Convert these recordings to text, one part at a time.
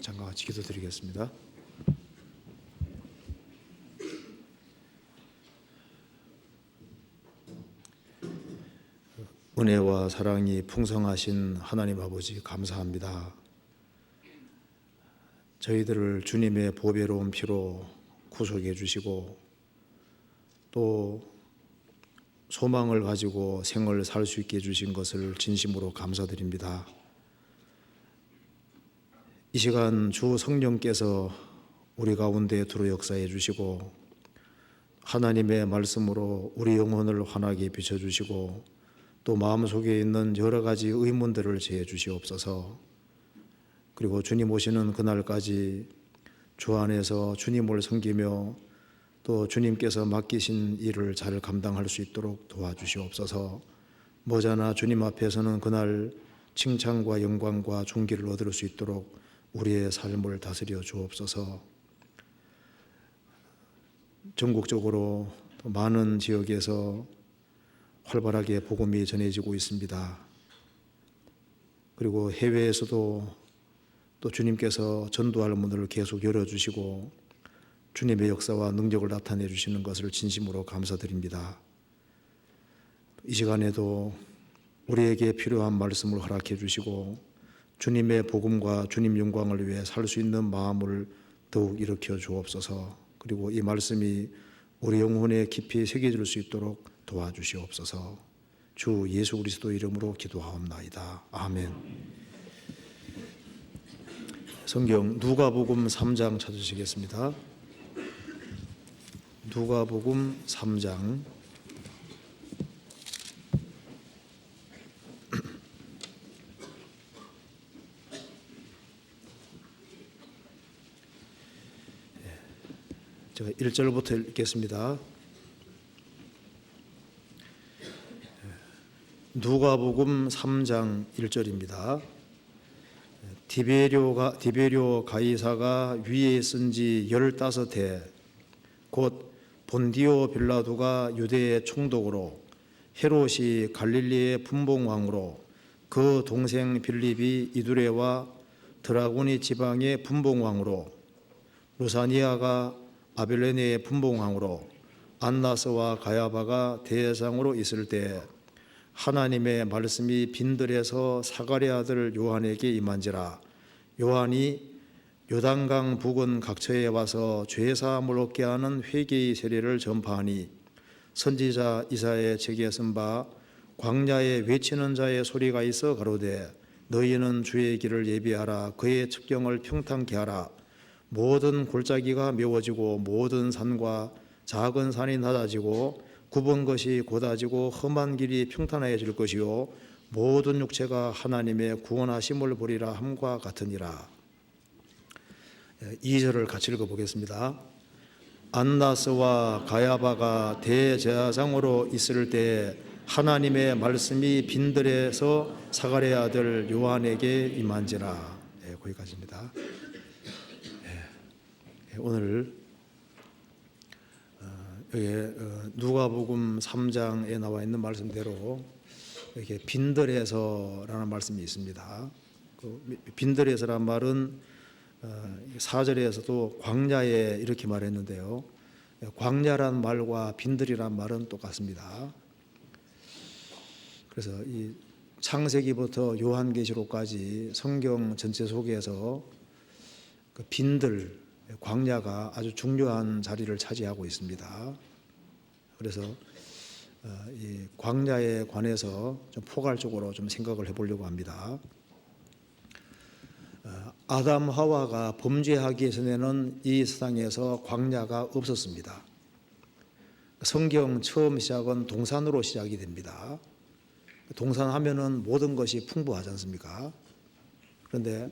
잠깐 같이 기도드리겠습니다. 은혜와 사랑이 풍성하신 하나님 아버지 감사합니다. 저희들을 주님의 보배로운 피로 구속해 주시고 또 소망을 가지고 생을 살 수 있게 해주신 것을 진심으로 감사드립니다. 이 시간 주 성령께서 우리 가운데 들어 역사해 주시고 하나님의 말씀으로 우리 영혼을 환하게 비춰주시고 또 마음속에 있는 여러 가지 의문들을 제해 주시옵소서. 그리고 주님 오시는 그날까지 주 안에서 주님을 섬기며 또 주님께서 맡기신 일을 잘 감당할 수 있도록 도와주시옵소서. 머지않아 주님 앞에서는 그날 칭찬과 영광과 존귀를 얻을 수 있도록 우리의 삶을 다스려 주옵소서. 전국적으로 많은 지역에서 활발하게 복음이 전해지고 있습니다. 그리고 해외에서도 또 주님께서 전도할 문을 계속 열어주시고 주님의 역사와 능력을 나타내 주시는 것을 진심으로 감사드립니다. 이 시간에도 우리에게 필요한 말씀을 허락해 주시고 주님의 복음과 주님 영광을 위해 살 수 있는 마음을 더욱 일으켜 주옵소서. 그리고 이 말씀이 우리 영혼에 깊이 새겨질 수 있도록 도와주시옵소서. 주 예수 그리스도 이름으로 기도하옵나이다. 아멘. 성경 누가복음 3장 찾으시겠습니다. 누가복음 3장 1절부터 읽겠습니다. 누가복음 3장 1절입니다. 디베rio 가이사가 위에 쓴 지 15해 곧 본디오 빌라도가 유대의 총독으로 헤롯이 갈릴리의 분봉왕으로 그 동생 빌립이 이두레와 드라고니 지방의 분봉왕으로 루사니아가 아벨레네의 분봉왕으로 안나스와 가야바가 대상으로 있을 때 하나님의 말씀이 빈들에서 사가랴 아들 요한에게 임한지라. 요한이 요단강 북은 각처에 와서 죄사함을 얻게 하는 회개의 세례를 전파하니 선지자 이사야의 책에 쓴 바 광야에 외치는 자의 소리가 있어 가로되 너희는 주의 길을 예비하라. 그의 측경을 평탄케 하라. 모든 골짜기가 메워지고 모든 산과 작은 산이 낮아지고 굽은 것이 곧아지고 험한 길이 평탄해질 것이요 모든 육체가 하나님의 구원하심을 보리라 함과 같으니라. 2절을 같이 읽어보겠습니다. 안나스와 가야바가 대제사장으로 있을 때 하나님의 말씀이 빈들에서 사가랴 아들 요한에게 임한지라. 거기까지입니다. 오늘 누가복음 3장에 나와 있는 말씀대로 이렇게 빈들에서라는 말씀이 있습니다. 그 빈들에서란 말은 4절에서도 광야에 이렇게 말했는데요. 광야란 말과 빈들이란 말은 똑같습니다. 그래서 이 창세기부터 요한계시록까지 성경 전체 속에서 그 빈들 광야가 아주 중요한 자리를 차지하고 있습니다. 그래서 이 광야에 관해서 좀 포괄적으로 좀 생각을 해보려고 합니다. 아담 하와가 범죄하기 전에는 이 세상에서 광야가 없었습니다. 성경 처음 시작은 동산으로 시작이 됩니다. 동산하면은 모든 것이 풍부하지 않습니까? 그런데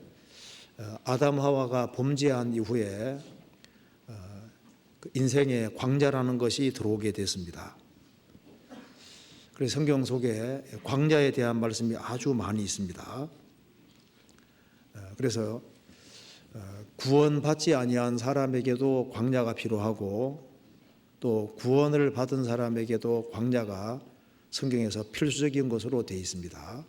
아담 하와가 범죄한 이후에 인생에 광야라는 것이 들어오게 됐습니다. 그래서 성경 속에 광야에 대한 말씀이 아주 많이 있습니다. 그래서 구원받지 아니한 사람에게도 광야가 필요하고 또 구원을 받은 사람에게도 광야가 성경에서 필수적인 것으로 되어 있습니다.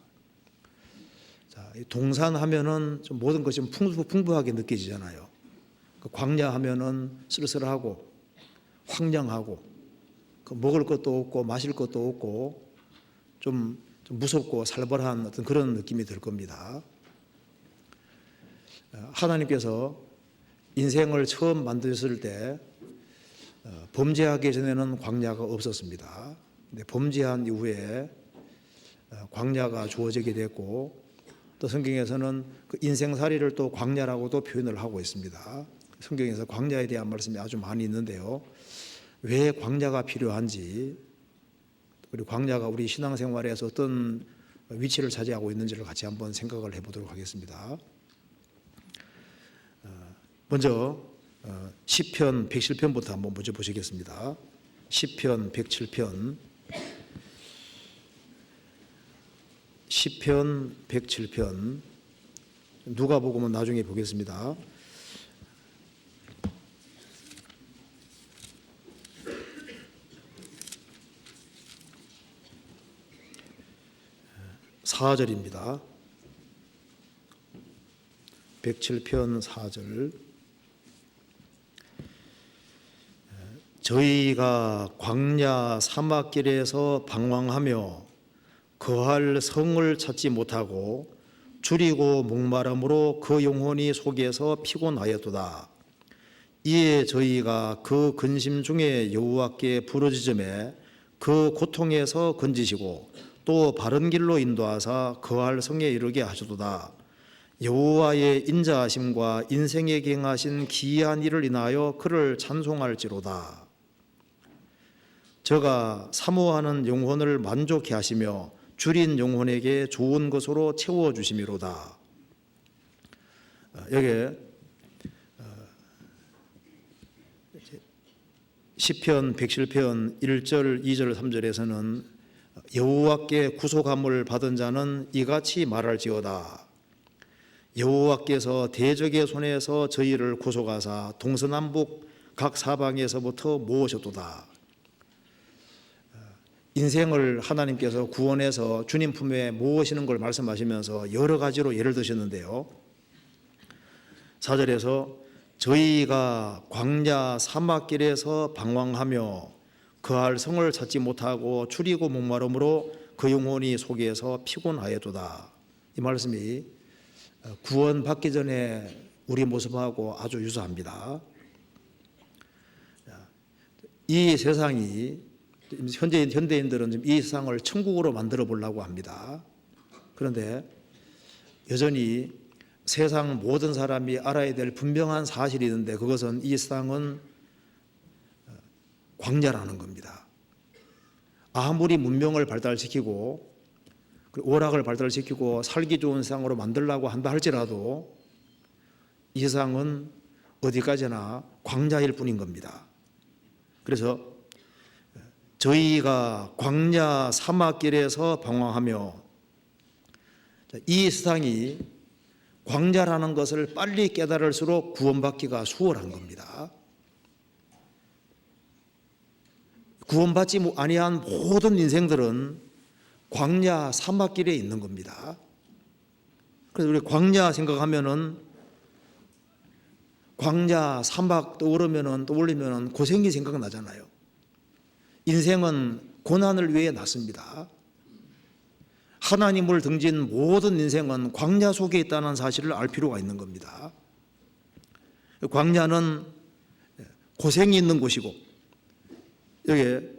자, 동산 하면은 좀 모든 것이 좀 풍부하게 느껴지잖아요. 광야 하면은 쓸쓸하고 황량하고 먹을 것도 없고 마실 것도 없고 좀 무섭고 살벌한 어떤 그런 느낌이 들 겁니다. 하나님께서 인생을 처음 만드셨을 때 범죄하기 전에는 광야가 없었습니다. 근데 범죄한 이후에 광야가 주어지게 됐고, 또 성경에서는 그 인생살이를 또 광야라고도 표현을 하고 있습니다. 성경에서 광야에 대한 말씀이 아주 많이 있는데요. 왜 광야가 필요한지, 그리고 광야가 우리 신앙생활에서 어떤 위치를 차지하고 있는지를 같이 한번 생각을 해보도록 하겠습니다. 먼저 시편 107편부터 한번 먼저 보시겠습니다. 시편 107편, 시편 107편, 누가복음은 나중에 보겠습니다. (4절입니다) 107편 4절. 저희가 광야 사막길에서 방황하며 거할 성을 찾지 못하고 줄이고 목마름으로 그 영혼이 속에서 피곤하였도다. 이에 저희가 그 근심 중에 여호와께 부르짖음에 그 고통에서 건지시고 또 바른 길로 인도하사 거할 성에 이르게 하시도다. 여호와의 인자하심과 인생에 경하신 기이한 일을 인하여 그를 찬송할지로다. 저가 사모하는 영혼을 만족케 하시며 줄인 영혼에게 좋은 것으로 채워주심이로다. 여기에 시편 107편 1절, 2절, 3절에서는 여호와께 구속함을 받은 자는 이같이 말할지어다. 여호와께서 대적의 손에서 저희를 구속하사 동서남북 각 사방에서부터 모으셨도다. 인생을 하나님께서 구원해서 주님 품에 모으시는 걸 말씀하시면서 여러 가지로 예를 드셨는데요. 4절에서 저희가 광야 사막길에서 방황하며 거할 성을 찾지 못하고 줄이고 목마름으로 그 영혼이 속에서 피곤하였도다. 이 말씀이 구원받기 전에 우리 모습하고 아주 유사합니다. 이 세상이 현대인들은 이 세상을 천국으로 만들어 보려고 합니다. 그런데 여전히 세상 모든 사람이 알아야 될 분명한 사실이 있는데, 그것은 이 세상은 광야라는 겁니다. 아무리 문명을 발달시키고 오락을 발달시키고 살기 좋은 세상으로 만들려고 한다 할지라도 이 세상은 어디까지나 광야일 뿐인 겁니다. 그래서 저희가 광야 사막길에서 방황하며, 이 세상이 광야라는 것을 빨리 깨달을수록 구원받기가 수월한 겁니다. 구원받지 아니한 모든 인생들은 광야 사막길에 있는 겁니다. 그래서 우리 광야 생각하면은, 광야 사막 떠오르면은 고생이 생각나잖아요. 인생은 고난을 위해 났습니다. 하나님을 등진 모든 인생은 광야 속에 있다는 사실을 알 필요가 있는 겁니다. 광야는 고생이 있는 곳이고, 여기에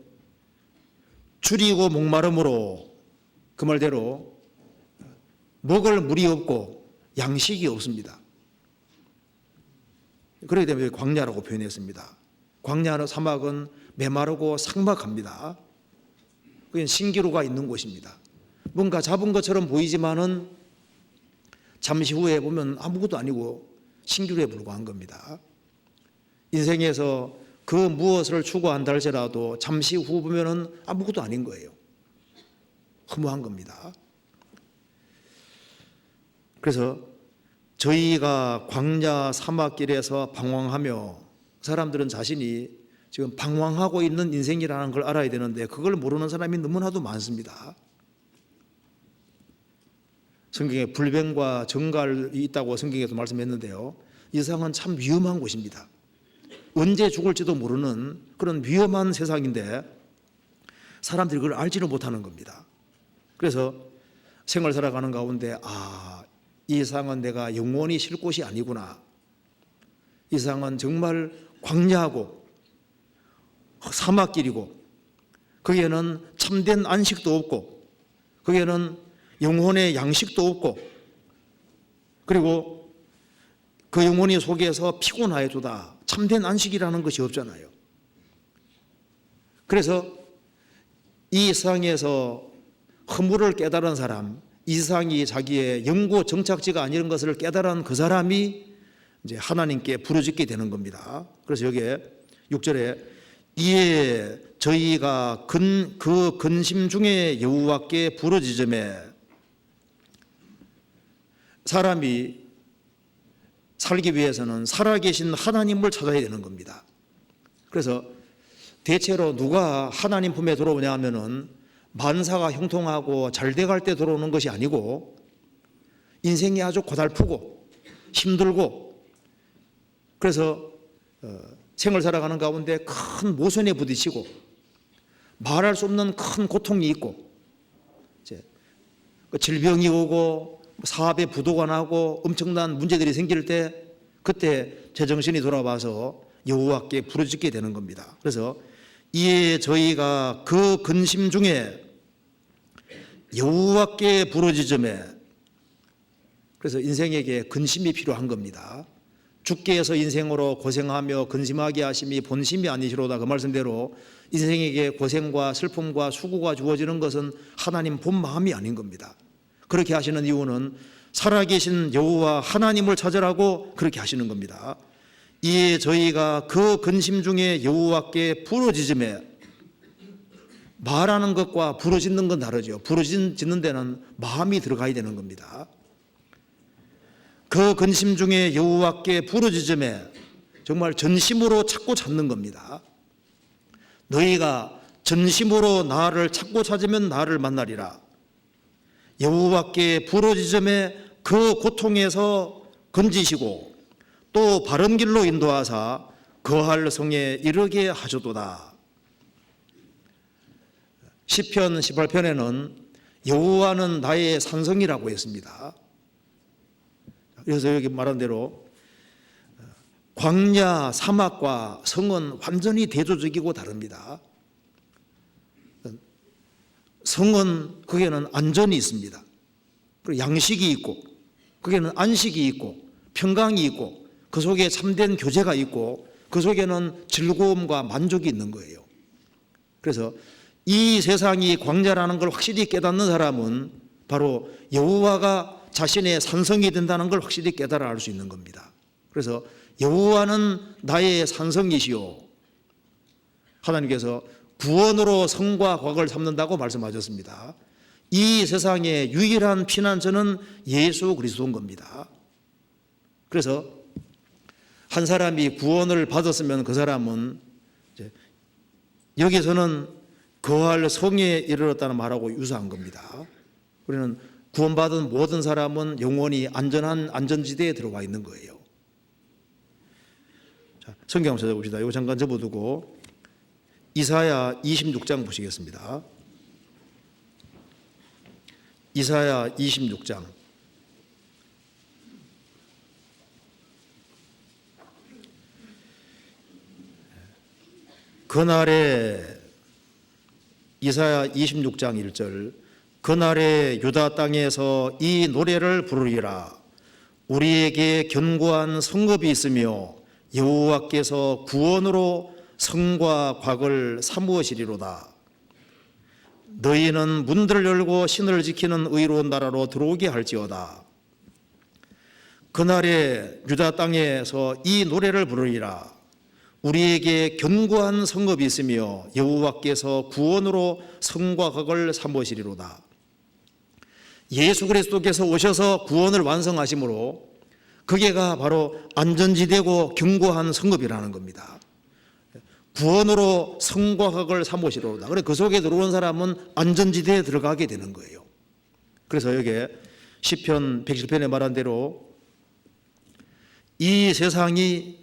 줄이고 목마름으로, 그 말대로 먹을 물이 없고 양식이 없습니다. 그렇기 때문에 광야라고 표현했습니다. 광야는 사막은 메마르고 삭막합니다. 그건 신기루가 있는 곳입니다. 뭔가 잡은 것처럼 보이지만은 잠시 후에 보면 아무것도 아니고 신기루에 불과한 겁니다. 인생에서 그 무엇을 추구한다 할지라도 잠시 후 보면은 아무것도 아닌 거예요. 허무한 겁니다. 그래서 저희가 광야 사막길에서 방황하며, 사람들은 자신이 지금 방황하고 있는 인생이라는 걸 알아야 되는데 그걸 모르는 사람이 너무나도 많습니다. 성경에 불뱀과 정갈이 있다고 성경에도 말씀했는데요. 이 세상은 참 위험한 곳입니다. 언제 죽을지도 모르는 그런 위험한 세상인데 사람들이 그걸 알지를 못하는 겁니다. 그래서 생을 살아가는 가운데 이 세상은 내가 영원히 쉴 곳이 아니구나. 이 세상은 정말 광야하고 사막길이고 거기에는 참된 안식도 없고 거기에는 영혼의 양식도 없고 그리고 그 영혼이 속에서 피곤하여도다. 참된 안식이라는 것이 없잖아요. 그래서 이 세상에서 허물을 깨달은 사람, 이 세상이 자기의 영구 정착지가 아닌 것을 깨달은 그 사람이 이제 하나님께 부르짖게 되는 겁니다. 그래서 여기에 6절에 이에 저희가 그 근심 중에 여호와께 부르짖음에 사람이 살기 위해서는 살아계신 하나님을 찾아야 되는 겁니다. 그래서 대체로 누가 하나님 품에 들어오냐 하면은 만사가 형통하고 잘 돼갈 때 들어오는 것이 아니고 인생이 아주 고달프고 힘들고 그래서 생을 살아가는 가운데 큰 모순에 부딪히고 말할 수 없는 큰 고통이 있고 질병이 오고 사업에 부도가 나고 엄청난 문제들이 생길 때 그때 제정신이 돌아와서 여호와께 부르짖게 되는 겁니다. 그래서 이에 저희가 그 근심 중에 여호와께 부르짖음에 그래서 인생에게 근심이 필요한 겁니다. 주께 해서 인생으로 고생하며 근심하게 하심이 본심이 아니시로다. 그 말씀대로 인생에게 고생과 슬픔과 수고가 주어지는 것은 하나님 본 마음이 아닌 겁니다. 그렇게 하시는 이유는 살아계신 여호와 하나님을 찾으라고 그렇게 하시는 겁니다. 이에 저희가 그 근심 중에 여호와께 부르짖음에 말하는 것과 부르짖는 건 다르죠. 부르짖는 데는 마음이 들어가야 되는 겁니다. 그 근심 중에 여호와께 부르짖음에 정말 전심으로 찾고 찾는 겁니다. 너희가 전심으로 나를 찾고 찾으면 나를 만나리라. 여호와께 부르짖음에 그 고통에서 건지시고 또 바른 길로 인도하사 거할 성에 이르게 하셔도다. 시편 18편에는 여호와는 나의 산성이라고 했습니다. 그래서 여기 말한 대로 광야, 사막과 성은 완전히 대조적이고 다릅니다. 성은 거기에는 안전이 있습니다. 그리고 양식이 있고 거기에는 안식이 있고 평강이 있고 그 속에 참된 교제가 있고 그 속에는 즐거움과 만족이 있는 거예요. 그래서 이 세상이 광야라는 걸 확실히 깨닫는 사람은 바로 여호와가 자신의 산성이 된다는 걸 확실히 깨달아 알 수 있는 겁니다. 그래서 여호와는 나의 산성이시오. 하나님께서 구원으로 성과 곽을 삼는다고 말씀하셨습니다. 이 세상의 유일한 피난처는 예수 그리스도인 겁니다. 그래서 한 사람이 구원을 받았으면 그 사람은 여기서는 거할 성에 이르렀다는 말하고 유사한 겁니다. 우리는 구원받은 모든 사람은 영원히 안전한 안전지대에 들어와 있는 거예요. 자, 성경 한번 찾아봅시다. 이거 잠깐 접어두고 이사야 26장 보시겠습니다. 이사야 26장. 그날에 이사야 26장 1절 그날에 유다 땅에서 이 노래를 부르리라. 우리에게 견고한 성읍이 있으며 여호와께서 구원으로 성과 곽을 삼으시리로다. 너희는 문들을 열고 신을 지키는 의로운 나라로 들어오게 할지어다. 그날에 유다 땅에서 이 노래를 부르리라. 우리에게 견고한 성읍이 있으며 여호와께서 구원으로 성과 곽을 삼으시리로다. 예수 그리스도께서 오셔서 구원을 완성하심으로 그게가 바로 안전지대고 견고한 성읍이라는 겁니다. 구원으로 성과 곽을 삼으시리로다. 그래 그 속에 들어온 사람은 안전지대에 들어가게 되는 거예요. 그래서 여기에 시편 107편에 말한 대로 이 세상이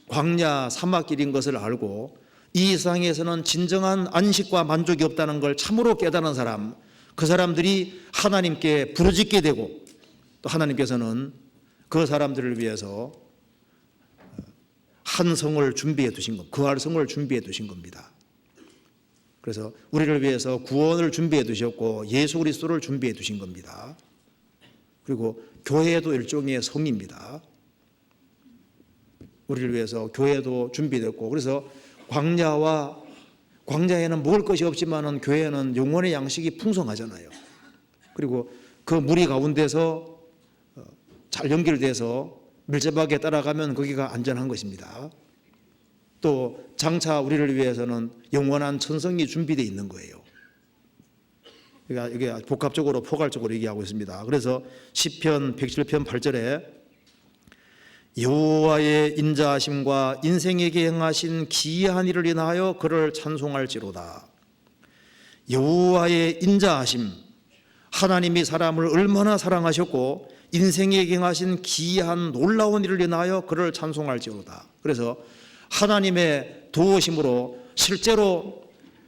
광야 사막길인 것을 알고 이 세상에서는 진정한 안식과 만족이 없다는 걸 참으로 깨달은 사람, 그 사람들이 하나님께 부르짖게 되고 또 하나님께서는 그 사람들을 위해서 한 성을 준비해 두신 겁니다. 그할 성을 준비해 두신 겁니다. 그래서 우리를 위해서 구원을 준비해 두셨고 예수 그리스도를 준비해 두신 겁니다. 그리고 교회도 일종의 성입니다. 우리를 위해서 교회도 준비됐고, 그래서 광야에는 먹을 것이 없지만은 교회는 영혼의 양식이 풍성하잖아요. 그리고 그 무리 가운데서 잘 연결돼서 밀접하게 따라가면 거기가 안전한 것입니다. 또 장차 우리를 위해서는 영원한 천성이 준비되어 있는 거예요. 그러니까 이게 복합적으로 포괄적으로 얘기하고 있습니다. 그래서 시편 107편 8절에 여호와의 인자하심과 인생에게 행하신 기이한 일을 인하여 그를 찬송할지로다. 여호와의 인자하심, 하나님이 사람을 얼마나 사랑하셨고 인생에게 행하신 기이한 놀라운 일을 인하여 그를 찬송할지로다. 그래서 하나님의 도우심으로 실제로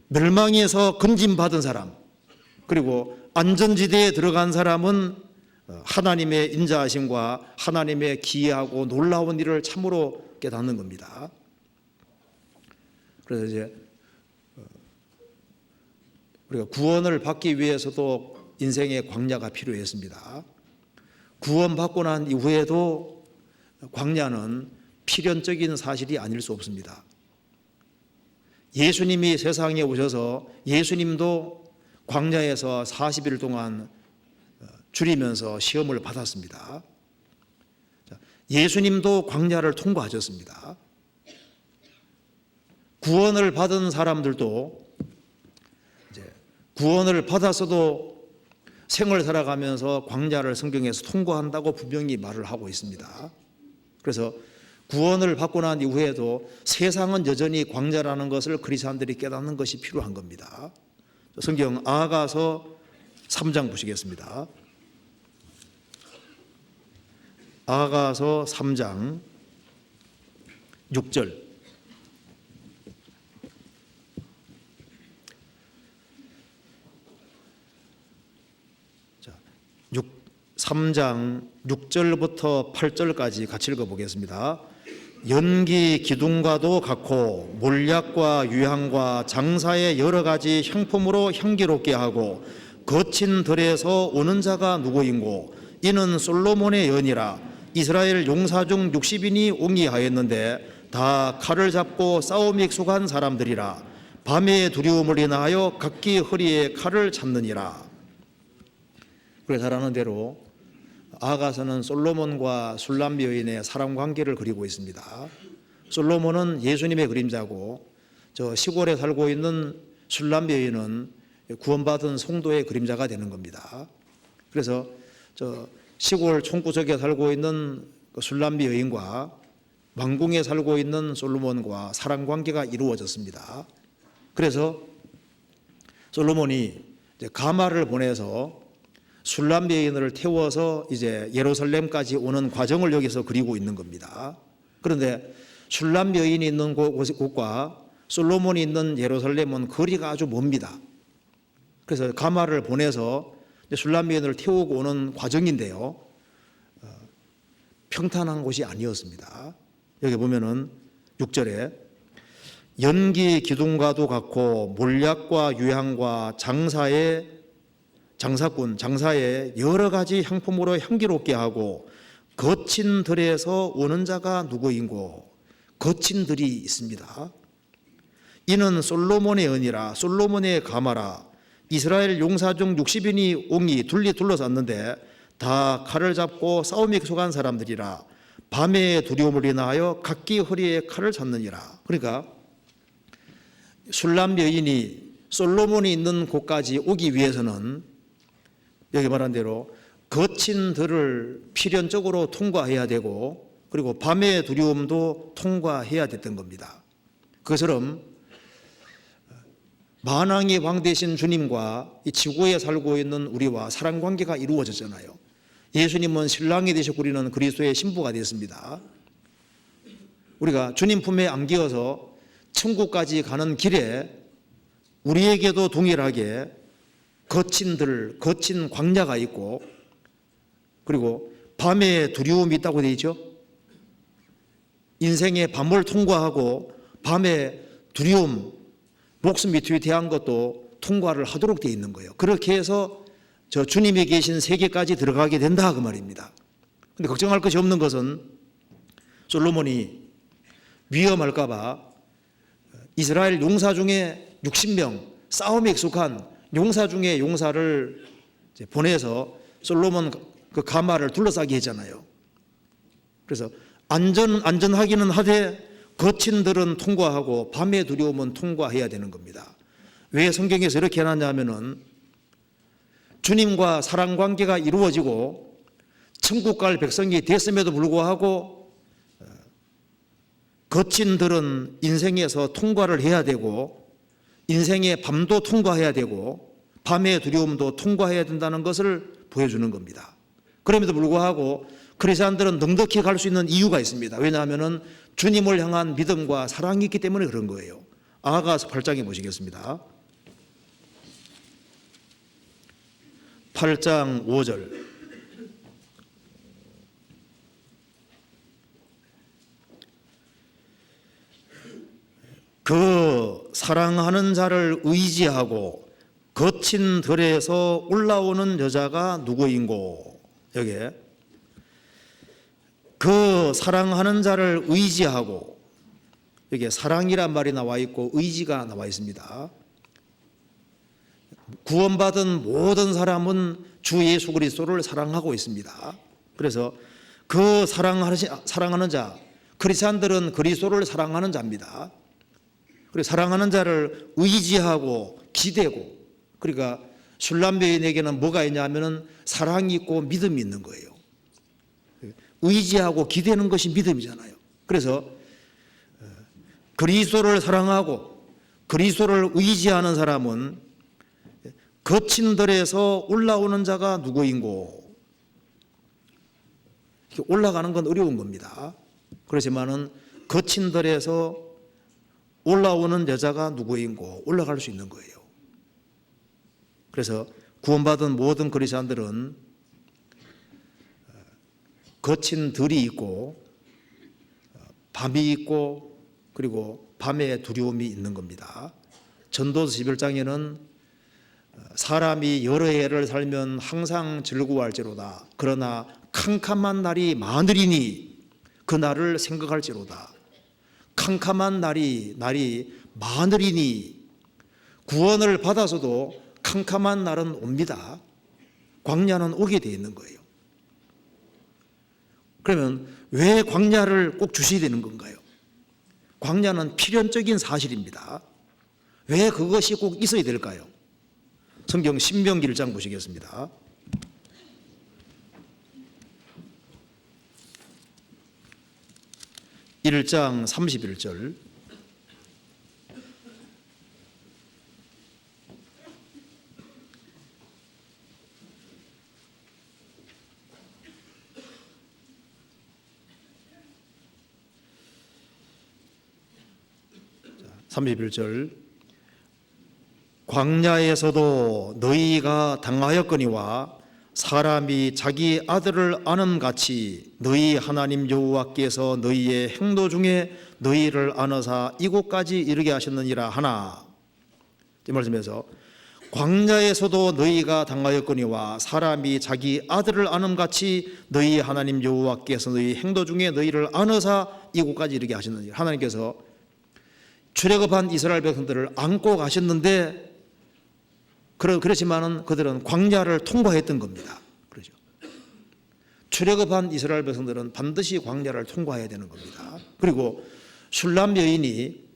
멸망에서 건진받은 사람, 그리고 안전지대에 들어간 사람은 하나님의 인자하심과 하나님의 기이하고 놀라운 일을 참으로 깨닫는 겁니다. 그래서 이제 우리가 구원을 받기 위해서도 인생의 광야가 필요했습니다. 구원받고 난 이후에도 광야는 필연적인 사실이 아닐 수 없습니다. 예수님이 세상에 오셔서 예수님도 광야에서 40일 동안 줄이면서 시험을 받았습니다. 예수님도 광야를 통과하셨습니다. 구원을 받은 사람들도 이제 구원을 받았어도 생을 살아가면서 광야를 성경에서 통과한다고 분명히 말을 하고 있습니다. 그래서 구원을 받고 난 이후에도 세상은 여전히 광야라는 것을 그리스도인들이 깨닫는 것이 필요한 겁니다. 성경 아가서 3장 보시겠습니다. 아가서 3장 6절. 3장 6절부터 8절까지 같이 읽어보겠습니다. 연기 기둥과도 같고 몰약과 유향과 장사의 여러 가지 향품으로 향기롭게 하고 거친 들에서 오는 자가 누구인고 이는 솔로몬의 연이라. 이스라엘 용사 중 60인이 옹이하였는데 다 칼을 잡고 싸움에 익숙한 사람들이라. 밤의 두려움을 인하여 각기 허리에 칼을 찾느니라. 그래 잘 아는 대로 아가서는 솔로몬과 술람 여인의 사랑 관계를 그리고 있습니다. 솔로몬은 예수님의 그림자고 저 시골에 살고 있는 술람 여인은 구원받은 성도의 그림자가 되는 겁니다. 그래서 저 시골 총구석에 살고 있는 술람 여인과 왕궁에 살고 있는 솔로몬과 사랑 관계가 이루어졌습니다. 그래서 솔로몬이 이제 가마를 보내서 술람 여인을 태워서 이제 예루살렘까지 오는 과정을 여기서 그리고 있는 겁니다. 그런데 술람 여인이 있는 곳과 솔로몬이 있는 예루살렘은 거리가 아주 멉니다. 그래서 가마를 보내서 술람 여인을 태우고 오는 과정인데요, 평탄한 곳이 아니었습니다. 여기 보면은 6절에 연기 기둥과도 같고 몰약과 유향과 장사의 여러 가지 향품으로 향기롭게 하고 거친 들에서 오는 자가 누구인고. 거친 들이 있습니다. 이는 솔로몬의 은이라. 솔로몬의 가마라. 이스라엘 용사 중 60인이 옹이 둘리 둘러쌌는데 다 칼을 잡고 싸움에 익숙한 사람들이라. 밤의 두려움을 인하여 각기 허리에 칼을 찾느니라. 그러니까 술람 여인이 솔로몬이 있는 곳까지 오기 위해서는 여기 말한 대로 거친 들을 필연적으로 통과해야 되고 그리고 밤의 두려움도 통과해야 됐던 겁니다. 그것처럼 만왕의 왕 되신 주님과 이 지구에 살고 있는 우리와 사랑 관계가 이루어졌잖아요. 예수님은 신랑이 되셨고 우리는 그리스도의 신부가 됐습니다. 우리가 주님 품에 안기어서 천국까지 가는 길에 우리에게도 동일하게 거친 광야가 있고, 그리고 밤에 두려움이 있다고 되어 있죠. 인생의 밤을 통과하고 밤에 두려움, 목숨 위태위태한 것도 통과를 하도록 되어 있는 거예요. 그렇게 해서 저 주님이 계신 세계까지 들어가게 된다 그 말입니다. 근데 걱정할 것이 없는 것은 솔로몬이 위험할까 봐 이스라엘 용사 중에 60명 싸움에 익숙한 용사 중에 용사를 보내서 솔로몬 그 가마를 둘러싸게 했잖아요. 그래서 안전하기는 하되 거친 들은 통과하고 밤의 두려움은 통과해야 되는 겁니다. 왜 성경에서 이렇게 해놨냐면은 주님과 사랑 관계가 이루어지고 천국 갈 백성이 됐음에도 불구하고 거친 들은 인생에서 통과를 해야 되고 인생의 밤도 통과해야 되고 밤의 두려움도 통과해야 된다는 것을 보여주는 겁니다. 그럼에도 불구하고 크리스찬들은 넉넉히 갈 수 있는 이유가 있습니다. 왜냐하면 주님을 향한 믿음과 사랑이 있기 때문에 그런 거예요. 아가서 8장에 보시겠습니다. 8장 5절. 그 사랑하는 자를 의지하고 거친 들에서 올라오는 여자가 누구인고. 여기에 그 사랑하는 자를 의지하고, 여기에 사랑이란 말이 나와 있고 의지가 나와 있습니다. 구원받은 모든 사람은 주 예수 그리스도를 사랑하고 있습니다. 그래서 그 사랑하는 자, 크리스찬들은 그리스도를 사랑하는 자입니다. 그리고 사랑하는 자를 의지하고 기대고, 그러니까 술람여인에게는 뭐가 있냐면은 사랑이 있고 믿음이 있는 거예요. 의지하고 기대는 것이 믿음이잖아요. 그래서 그리스도를 사랑하고 그리스도를 의지하는 사람은 거친 들에서 올라오는 자가 누구인고. 올라가는 건 어려운 겁니다. 그렇지만은 거친 들에서 올라오는 여자가 누구인고 올라갈 수 있는 거예요. 그래서 구원받은 모든 그리스도인들은 거친 들이 있고 밤이 있고 그리고 밤에 두려움이 있는 겁니다. 전도서 11장에는 사람이 여러 해를 살면 항상 즐거워할지로다. 그러나 캄캄한 날이 많으리니 그 날을 생각할지로다. 캄캄한 날이 많으리니, 구원을 받아서도 캄캄한 날은 옵니다. 광야는 오게 되어 있는 거예요. 그러면 왜 광야를 꼭 주셔야 되는 건가요? 광야는 필연적인 사실입니다. 왜 그것이 꼭 있어야 될까요? 성경 신명기 1장 보시겠습니다. (1장) 31절. 자, 31절. 광야에서도 너희가 당하였거니와 사람이 자기 아들을 아는 같이 너희 하나님 여호와께서 너희의 행도 중에 너희를 안으사 이곳까지 이르게 하셨느니라 하나. 이 말씀에서 광야에서도 너희가 당하였거니와 사람이 자기 아들을 아는 같이 너희 하나님 여호와께서 너희 행도 중에 너희를 안으사 이곳까지 이르게 하셨느니라. 하나님께서 출애굽한 이스라엘 백성들을 안고 가셨는데 그렇지만은 그들은 광야를 통과했던 겁니다. 그렇죠. 출애굽한 이스라엘 백성들은 반드시 광야를 통과해야 되는 겁니다. 그리고 슐람 여인이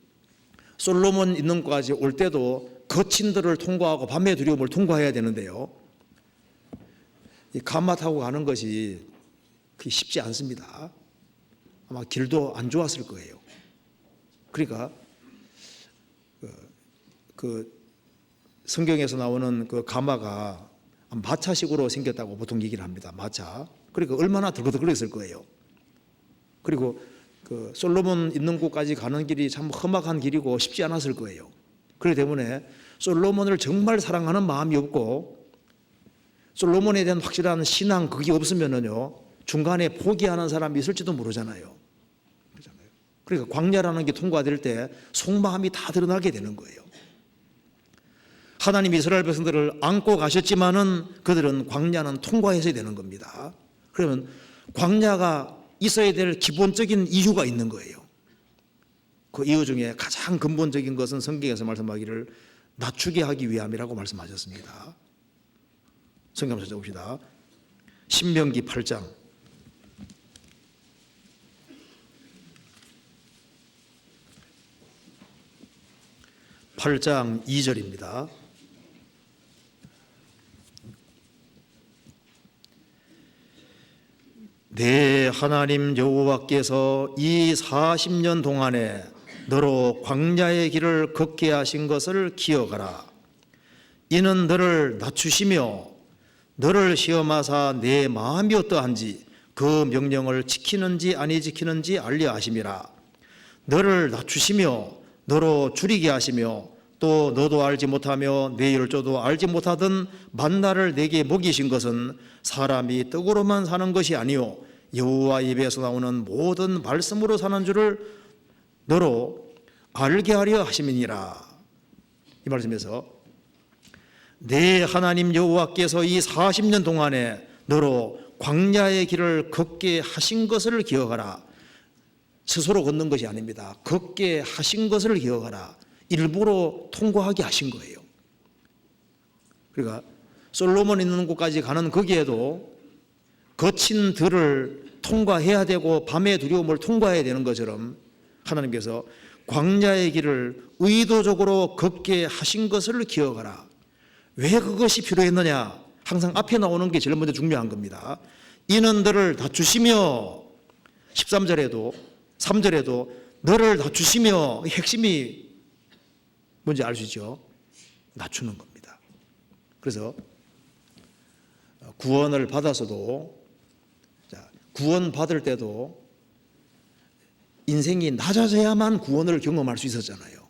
솔로몬 있는 곳까지 올 때도 거친 들을 통과하고 밤의 두려움을 통과해야 되는데요. 이 가마 타고 가는 것이 쉽지 않습니다. 아마 길도 안 좋았을 거예요. 그러니까 성경에서 나오는 그 가마가 마차식으로 생겼다고 보통 얘기를 합니다. 마차. 그러니까 얼마나 들거들거렸을 거예요. 그리고 그 솔로몬 있는 곳까지 가는 길이 참 험악한 길이고 쉽지 않았을 거예요. 그렇기 때문에 솔로몬을 정말 사랑하는 마음이 없고 솔로몬에 대한 확실한 신앙 그게 없으면은요 중간에 포기하는 사람이 있을지도 모르잖아요. 그러니까 광야라는 게 통과될 때 속마음이 다 드러나게 되는 거예요. 하나님이 이스라엘 백성들을 안고 가셨지만은 그들은 광야는 통과해서야 되는 겁니다. 그러면 광야가 있어야 될 기본적인 이유가 있는 거예요. 그 이유 중에 가장 근본적인 것은 성경에서 말씀하기를 낮추게 하기 위함이라고 말씀하셨습니다. 성경 한번 찾아봅시다. 신명기 8장 2절입니다. 내 하나님 여호와께서 이 40년 동안에 너로 광야의 길을 걷게 하신 것을 기억하라. 이는 너를 낮추시며 너를 시험하사 내 마음이 어떠한지 그 명령을 지키는지 아니 지키는지 알려 하심이라. 너를 낮추시며 너로 줄이게 하시며 또 너도 알지 못하며 내 열조도 알지 못하던 만나를 내게 먹이신 것은 사람이 떡으로만 사는 것이 아니요 여호와 입에서 나오는 모든 말씀으로 사는 줄을 너로 알게 하려 하심이니라. 이 말씀에서 내 하나님 여호와께서 이 40년 동안에 너로 광야의 길을 걷게 하신 것을 기억하라. 스스로 걷는 것이 아닙니다. 걷게 하신 것을 기억하라. 일부러 통과하게 하신 거예요. 그러니까 솔로몬 있는 곳까지 가는 거기에도 거친 들을 통과해야 되고 밤의 두려움을 통과해야 되는 것처럼 하나님께서 광야의 길을 의도적으로 걷게 하신 것을 기억하라. 왜 그것이 필요했느냐? 항상 앞에 나오는 게 제일 먼저 중요한 겁니다. 이는 너를 낮추시며 13절에도 3절에도 너를 낮추시며 핵심이 뭔지 알 수 있죠? 낮추는 겁니다. 그래서 구원을 받아서도 구원 받을 때도 인생이 낮아져야만 구원을 경험할 수 있었잖아요.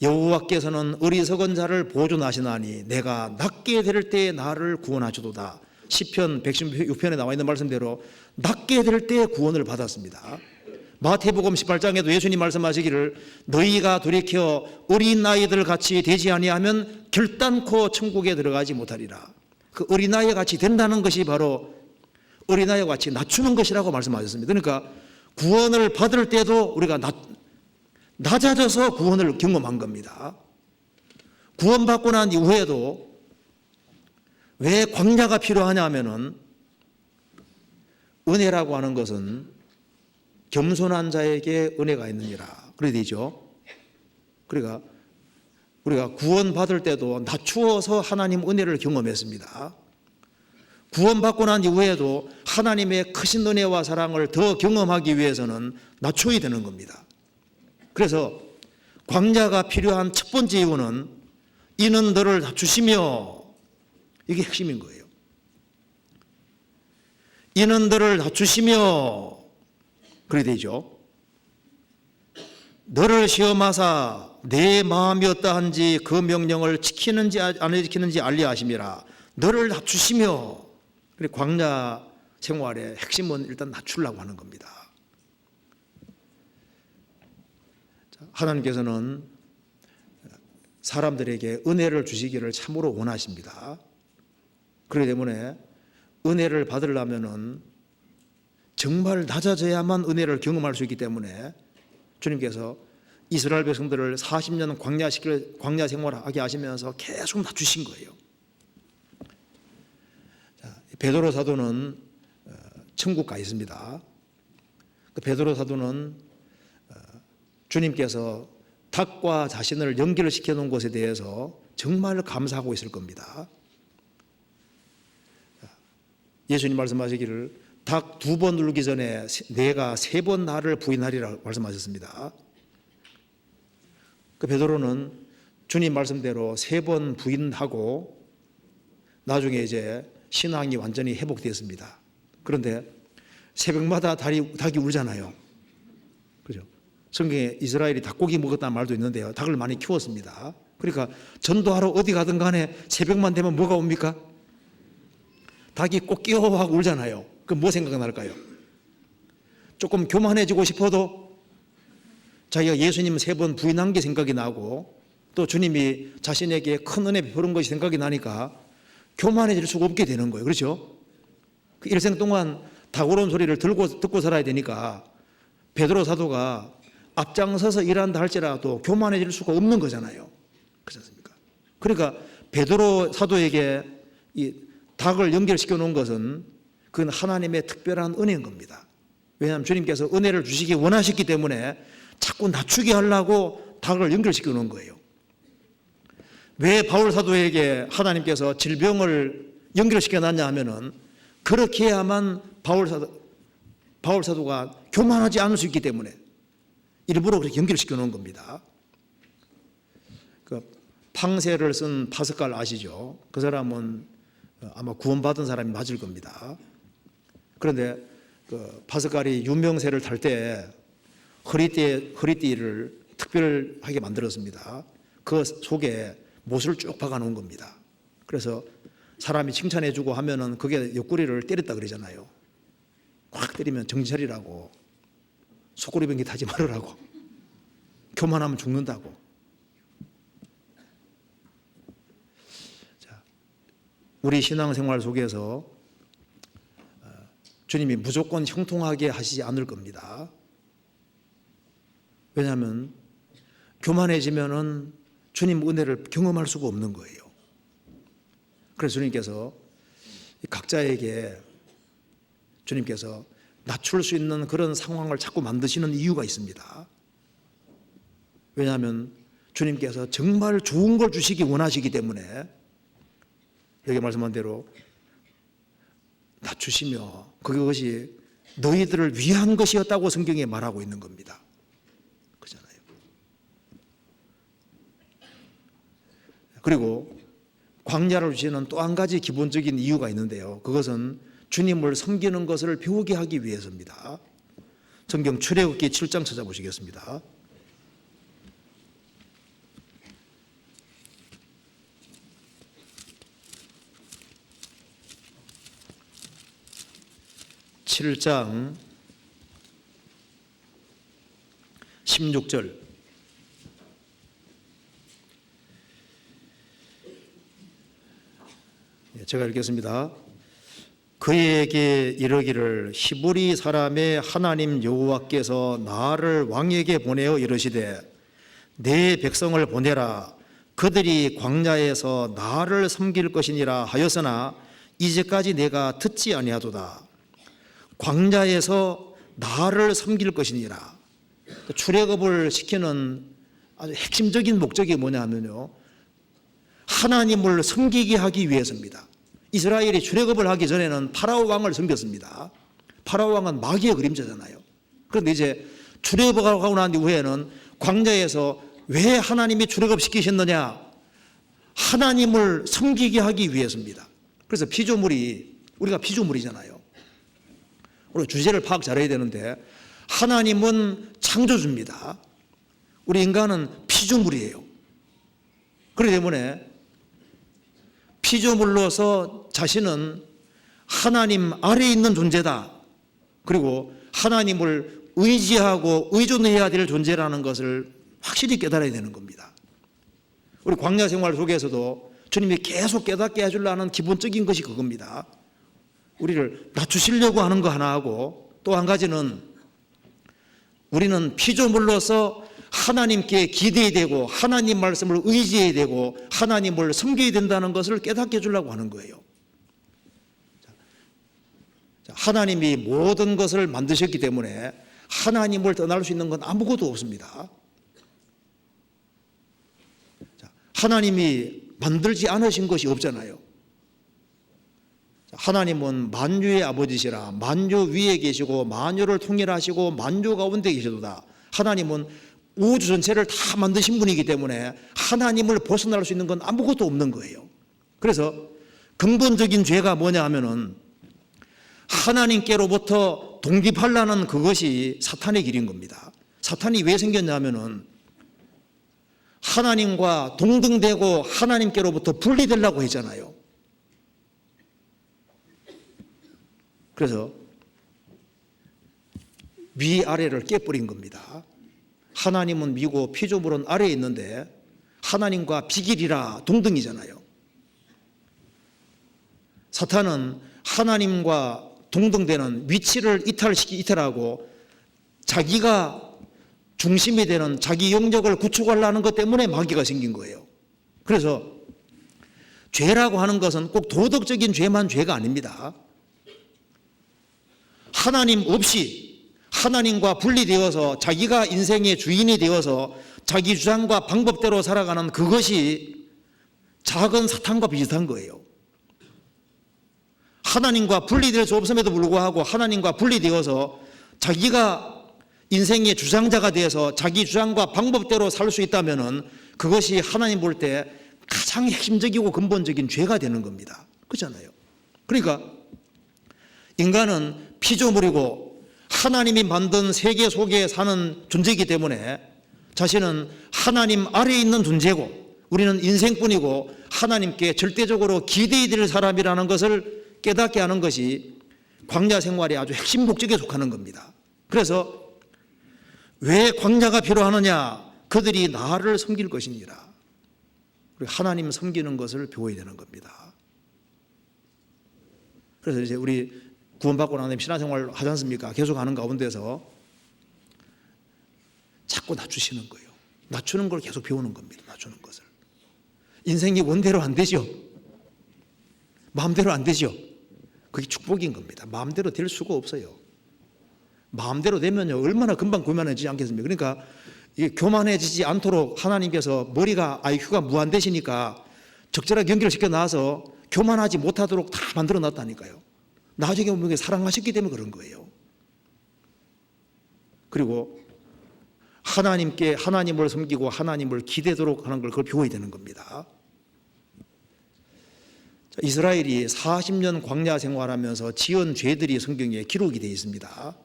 여호와께서는 어리석은 자를 보존하시나니 내가 낮게 될 때 나를 구원하시도다. 시편 116편에 나와 있는 말씀대로 낮게 될 때 구원을 받았습니다. 마태복음 18장에도 예수님 말씀하시기를 너희가 돌이켜 어린 아이들 같이 되지 아니하면 결단코 천국에 들어가지 못하리라. 그 어린아이 같이 된다는 것이 바로 어린아이와 같이 낮추는 것이라고 말씀하셨습니다. 그러니까 구원을 받을 때도 우리가 낮아져서 구원을 경험한 겁니다. 구원받고 난 이후에도 왜 광야가 필요하냐 하면은 은혜라고 하는 것은 겸손한 자에게 은혜가 있느니라. 그래야 되죠. 그러니까 우리가 구원받을 때도 낮추어서 하나님 은혜를 경험했습니다. 구원받고 난 이후에도 하나님의 크신 은혜와 사랑을 더 경험하기 위해서는 낮춰야 되는 겁니다. 그래서 광야가 필요한 첫 번째 이유는 이는 너를 낮추시며, 이게 핵심인 거예요. 이는 너를 낮추시며 그래야 되죠. 너를 시험하사 내 마음이 어떠한지 그 명령을 지키는지 안 지키는지 알려 하심이라. 너를 낮추시며, 그래 광야 생활의 핵심은 일단 낮추려고 하는 겁니다. 하나님께서는 사람들에게 은혜를 주시기를 참으로 원하십니다. 그렇기 때문에 은혜를 받으려면은 정말 낮아져야만 은혜를 경험할 수 있기 때문에 주님께서 이스라엘 백성들을 40년 광야 생활하게 하시면서 계속 낮추신 거예요. 베드로 사도는 천국 가 있습니다. 베드로 사도는 주님께서 닭과 자신을 연결시켜 놓은 것에 대해서 정말 감사하고 있을 겁니다. 예수님 말씀하시기를 닭 2번 울기 전에 내가 3번 나를 부인하리라 말씀하셨습니다. 그 베드로는 주님 말씀대로 3번 부인하고 나중에 이제 신앙이 완전히 회복되었습니다. 그런데 새벽마다 닭이 울잖아요. 그죠? 성경에 이스라엘이 닭고기 먹었다는 말도 있는데요. 닭을 많이 키웠습니다. 그러니까 전도하러 어디 가든 간에 새벽만 되면 뭐가 옵니까? 닭이 꼭 끼워하고 울잖아요. 그럼 뭐 생각날까요? 조금 교만해지고 싶어도 자기가 예수님 3번 부인한 게 생각이 나고 또 주님이 자신에게 큰 은혜 베푸는 것이 생각이 나니까 교만해질 수가 없게 되는 거예요. 그렇죠? 그 일생 동안 닭 울음 소리를 듣고 살아야 되니까 베드로 사도가 앞장서서 일한다 할지라도 교만해질 수가 없는 거잖아요. 그렇지 않습니까? 그러니까 베드로 사도에게 이 닭을 연결시켜 놓은 것은 그건 하나님의 특별한 은혜인 겁니다. 왜냐하면 주님께서 은혜를 주시기 원하셨기 때문에 자꾸 낮추게 하려고 닭을 연결시켜 놓은 거예요. 왜 바울 사도에게 하나님께서 질병을 연결시켜 놨냐 하면은 그렇게 해야만 바울 사도가 교만하지 않을 수 있기 때문에 일부러 그렇게 연결시켜 놓은 겁니다. 그 팡세를 쓴 파스칼 아시죠? 그 사람은 아마 구원받은 사람이 맞을 겁니다. 그런데 그 파스칼이 유명세를 탈 때 허리띠를 특별하게 만들었습니다. 그 속에 못을 쭉 박아 놓은 겁니다. 그래서 사람이 칭찬해주고 하면은 그게 옆구리를 때렸다 그러잖아요. 꽉 때리면 정신 차리라고, 속구리 변기 타지 말으라고, 교만하면 죽는다고. 자, 우리 신앙생활 속에서 주님이 무조건 형통하게 하시지 않을 겁니다. 왜냐하면 교만해지면은 주님 은혜를 경험할 수가 없는 거예요. 그래서 주님께서 각자에게 주님께서 낮출 수 있는 그런 상황을 자꾸 만드시는 이유가 있습니다. 왜냐하면 주님께서 정말 좋은 걸 주시기 원하시기 때문에 여기 말씀한 대로 낮추시며 그것이 너희들을 위한 것이었다고 성경에 말하고 있는 겁니다. 그렇잖아요. 그리고 광야를 주시는 또 한 가지 기본적인 이유가 있는데요. 그것은 주님을 섬기는 것을 배우게 하기 위해서입니다. 성경 출애굽기 7장 찾아보시겠습니다. (7장) 16절. 제가 읽겠습니다. 그에게 이르기를 히브리 사람의 하나님 여호와께서 나를 왕에게 보내어 이르시되 내 백성을 보내라. 그들이 광야에서 나를 섬길 것이니라 하였으나 이제까지 내가 듣지 아니하도다. 광야에서 나를 섬길 것이니라. 출애굽을 시키는 아주 핵심적인 목적이 뭐냐 하면요, 하나님을 섬기게 하기 위해서입니다. 이스라엘이 출애굽을 하기 전에는 파라오 왕을 섬겼습니다. 파라오 왕은 마귀의 그림자잖아요. 그런데 이제 출애굽을 하고 난 이후에는 광야에서 왜 하나님이 출애굽시키셨느냐? 하나님을 섬기게 하기 위해서입니다. 그래서 피조물이, 우리가 피조물이잖아요. 우리 주제를 파악 잘해야 되는데, 하나님은 창조주입니다. 우리 인간은 피조물이에요. 그렇기 때문에 피조물로서 자신은 하나님 아래에 있는 존재다. 그리고 하나님을 의지하고 의존해야 될 존재라는 것을 확실히 깨달아야 되는 겁니다. 우리 광야 생활 속에서도 주님이 계속 깨닫게 해주려는 기본적인 것이 그겁니다. 우리를 낮추시려고 하는 거 하나 하고, 또 한 가지는 우리는 피조물로서 하나님께 기대해야 되고 하나님 말씀을 의지해야 되고 하나님을 섬겨야 된다는 것을 깨닫게 해주려고 하는 거예요. 하나님이 모든 것을 만드셨기 때문에 하나님을 떠날 수 있는 건 아무것도 없습니다. 하나님이 만들지 않으신 것이 없잖아요. 하나님은 만유의 아버지시라. 만유 위에 계시고 만유를 통일하시고 만유 가운데 계시도다. 하나님은 우주 전체를 다 만드신 분이기 때문에 하나님을 벗어날 수 있는 건 아무것도 없는 거예요. 그래서 근본적인 죄가 뭐냐 하면은 하나님께로부터 독립하려는 그것이 사탄의 길인 겁니다. 사탄이 왜 생겼냐 하면은 하나님과 동등되고 하나님께로부터 분리되려고 했잖아요. 그래서 위아래를 깨버린 겁니다. 하나님은 위고 피조물은 아래에 있는데 하나님과 비길이라 동등이잖아요. 사탄은 하나님과 동등되는 위치를 이탈하고 자기가 중심이 되는 자기 영역을 구축하려는 것 때문에 마귀가 생긴 거예요. 그래서 죄라고 하는 것은 꼭 도덕적인 죄만 죄가 아닙니다. 하나님 없이 하나님과 분리되어서 자기가 인생의 주인이 되어서 자기 주장과 방법대로 살아가는 그것이 작은 사탄과 비슷한 거예요. 하나님과 분리될 수 없음에도 불구하고 하나님과 분리되어서 자기가 인생의 주장자가 되어서 자기 주장과 방법대로 살 수 있다면 그것이 하나님 볼 때 가장 핵심적이고 근본적인 죄가 되는 겁니다. 그렇잖아요. 그러니까 인간은 피조물이고 하나님이 만든 세계 속에 사는 존재이기 때문에 자신은 하나님 아래에 있는 존재고 우리는 인생뿐이고 하나님께 절대적으로 기대해야 될 사람이라는 것을 깨닫게 하는 것이 광야 생활의 아주 핵심 목적에 속하는 겁니다. 그래서 왜 광야가 필요하느냐? 그들이 나를 섬길 것이니라. 하나님 섬기는 것을 배워야 되는 겁니다. 그래서 이제 우리 구원받고 난 다음에 신앙생활 하지 않습니까? 계속 하는 가운데서 자꾸 낮추시는 거예요. 낮추는 걸 계속 배우는 겁니다. 낮추는 것을. 인생이 원대로 안 되죠. 마음대로 안 되죠. 그게 축복인 겁니다. 마음대로 될 수가 없어요. 마음대로 되면요 얼마나 금방 교만해지지 않겠습니까? 그러니까 이게 교만해지지 않도록 하나님께서 머리가 IQ가 무한되시니까 적절하게 연결시켜 놔서 교만하지 못하도록 다 만들어 놨다니까요. 나중에 보면 사랑하셨기 때문에 그런 거예요. 그리고 하나님을 섬기고 하나님을 기대도록 하는 걸 그걸 배워야 되는 겁니다. 이스라엘이 40년 광야 생활하면서 지은 죄들이 성경에 기록이 되어 있습니다.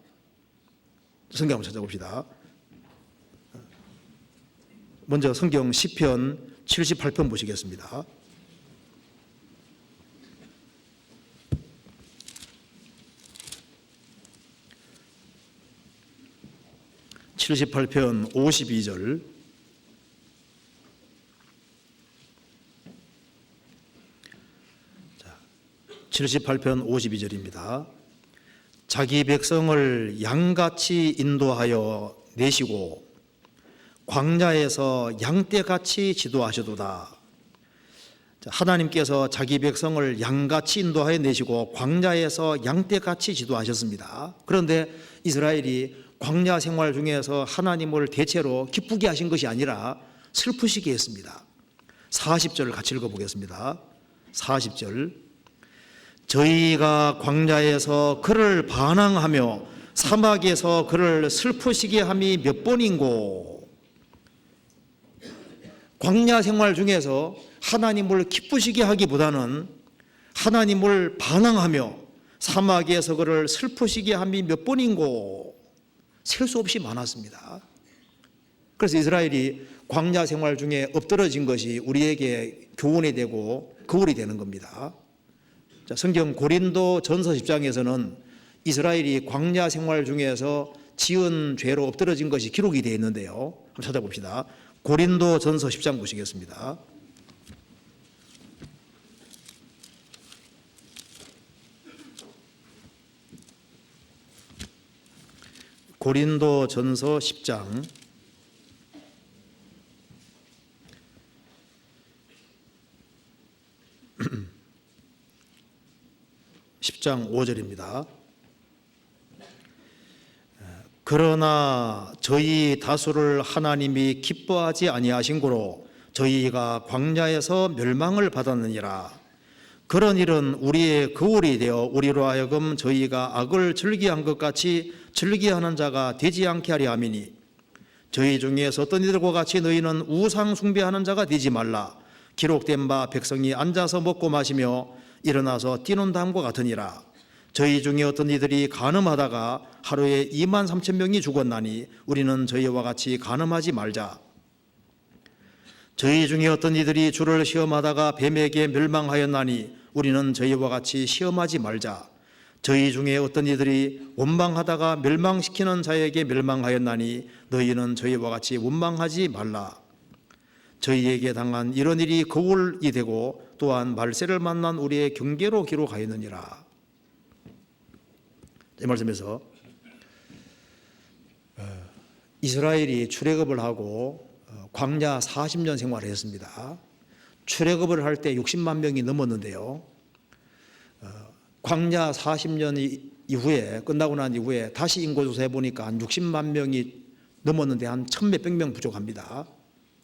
성경 한번 찾아봅시다. 먼저 성경 시편 78편 보시겠습니다. 78편 52절. 자, 78편 52절입니다. 자기 백성을 양같이 인도하여 내시고 광야에서 양떼같이 지도하셔도다. 하나님께서 자기 백성을 양같이 인도하여 내시고 광야에서 양떼같이 지도하셨습니다. 그런데 이스라엘이 광야 생활 중에서 하나님을 대체로 기쁘게 하신 것이 아니라 슬프시게 했습니다. 40절을 같이 읽어보겠습니다. 40절. 저희가 광야에서 그를 반항하며 사막에서 그를 슬프시게 함이 몇 번인고. 광야 생활 중에서 하나님을 기쁘시게 하기보다는 하나님을 반항하며 사막에서 그를 슬프시게 함이 몇 번인고. 셀 수 없이 많았습니다. 그래서 이스라엘이 광야 생활 중에 엎드러진 것이 우리에게 교훈이 되고 거울이 되는 겁니다. 자, 성경 고린도 전서 10장에서는 이스라엘이 광야 생활 중에서 지은 죄로 엎드러진 것이 기록이 되어 있는데요. 한번 찾아봅시다. 고린도 전서 10장 보시겠습니다. 고린도 전서 10장 10장 5절입니다. 그러나 저희 다수를 하나님이 기뻐하지 아니하신 고로 저희가 광야에서 멸망을 받았느니라. 그런 일은 우리의 거울이 되어 우리로 하여금 저희가 악을 즐기한 것 같이 즐기하는 자가 되지 않게 하려 함이니 저희 중에서 어떤 이들과 같이 너희는 우상 숭배하는 자가 되지 말라. 기록된 바 백성이 앉아서 먹고 마시며 일어나서 뛰는 다음과 같으니라. 저희 중에 어떤 이들이 간음하다가 하루에 2만 3천 명이 죽었나니 우리는 저희와 같이 간음하지 말자. 저희 중에 어떤 이들이 주를 시험하다가 뱀에게 멸망하였나니 우리는 저희와 같이 시험하지 말자. 저희 중에 어떤 이들이 원망하다가 멸망시키는 자에게 멸망하였나니 너희는 저희와 같이 원망하지 말라. 저희에게 당한 이런 일이 거울이 되고 또한 말세를 만난 우리의 경계로 기록하였느니라. 이 말씀에서 이스라엘이 출애굽을 하고 광야 40년 생활을 했습니다. 출애굽을 할 때 60만 명이 넘었는데요. 광야 40년 이후에 끝나고 난 이후에 다시 인구조사 해보니까 한 60만 명이 넘었는데 한 1,000몇백 명 부족합니다.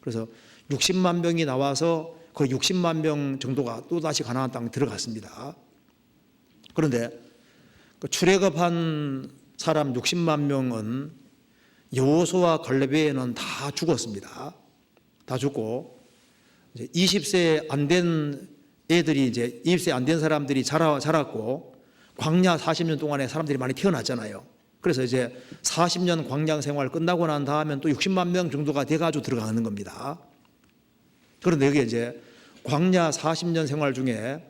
그래서 60만 명이 나와서 거의 60만 명 정도가 또다시 가나안 땅에 들어갔습니다. 그런데 그 출애굽한 사람 60만 명은 여호수아와 갈렙에는 다 죽었습니다. 다 죽고 이제 20세 안 된 애들이 이제 20세 안 된 사람들이 자랐고 광야 40년 동안에 사람들이 많이 태어났잖아요. 그래서 이제 40년 광야 생활 끝나고 난 다음엔 또 60만 명 정도가 돼가지고 들어가는 겁니다. 그런데 여기 이제 광야 40년 생활 중에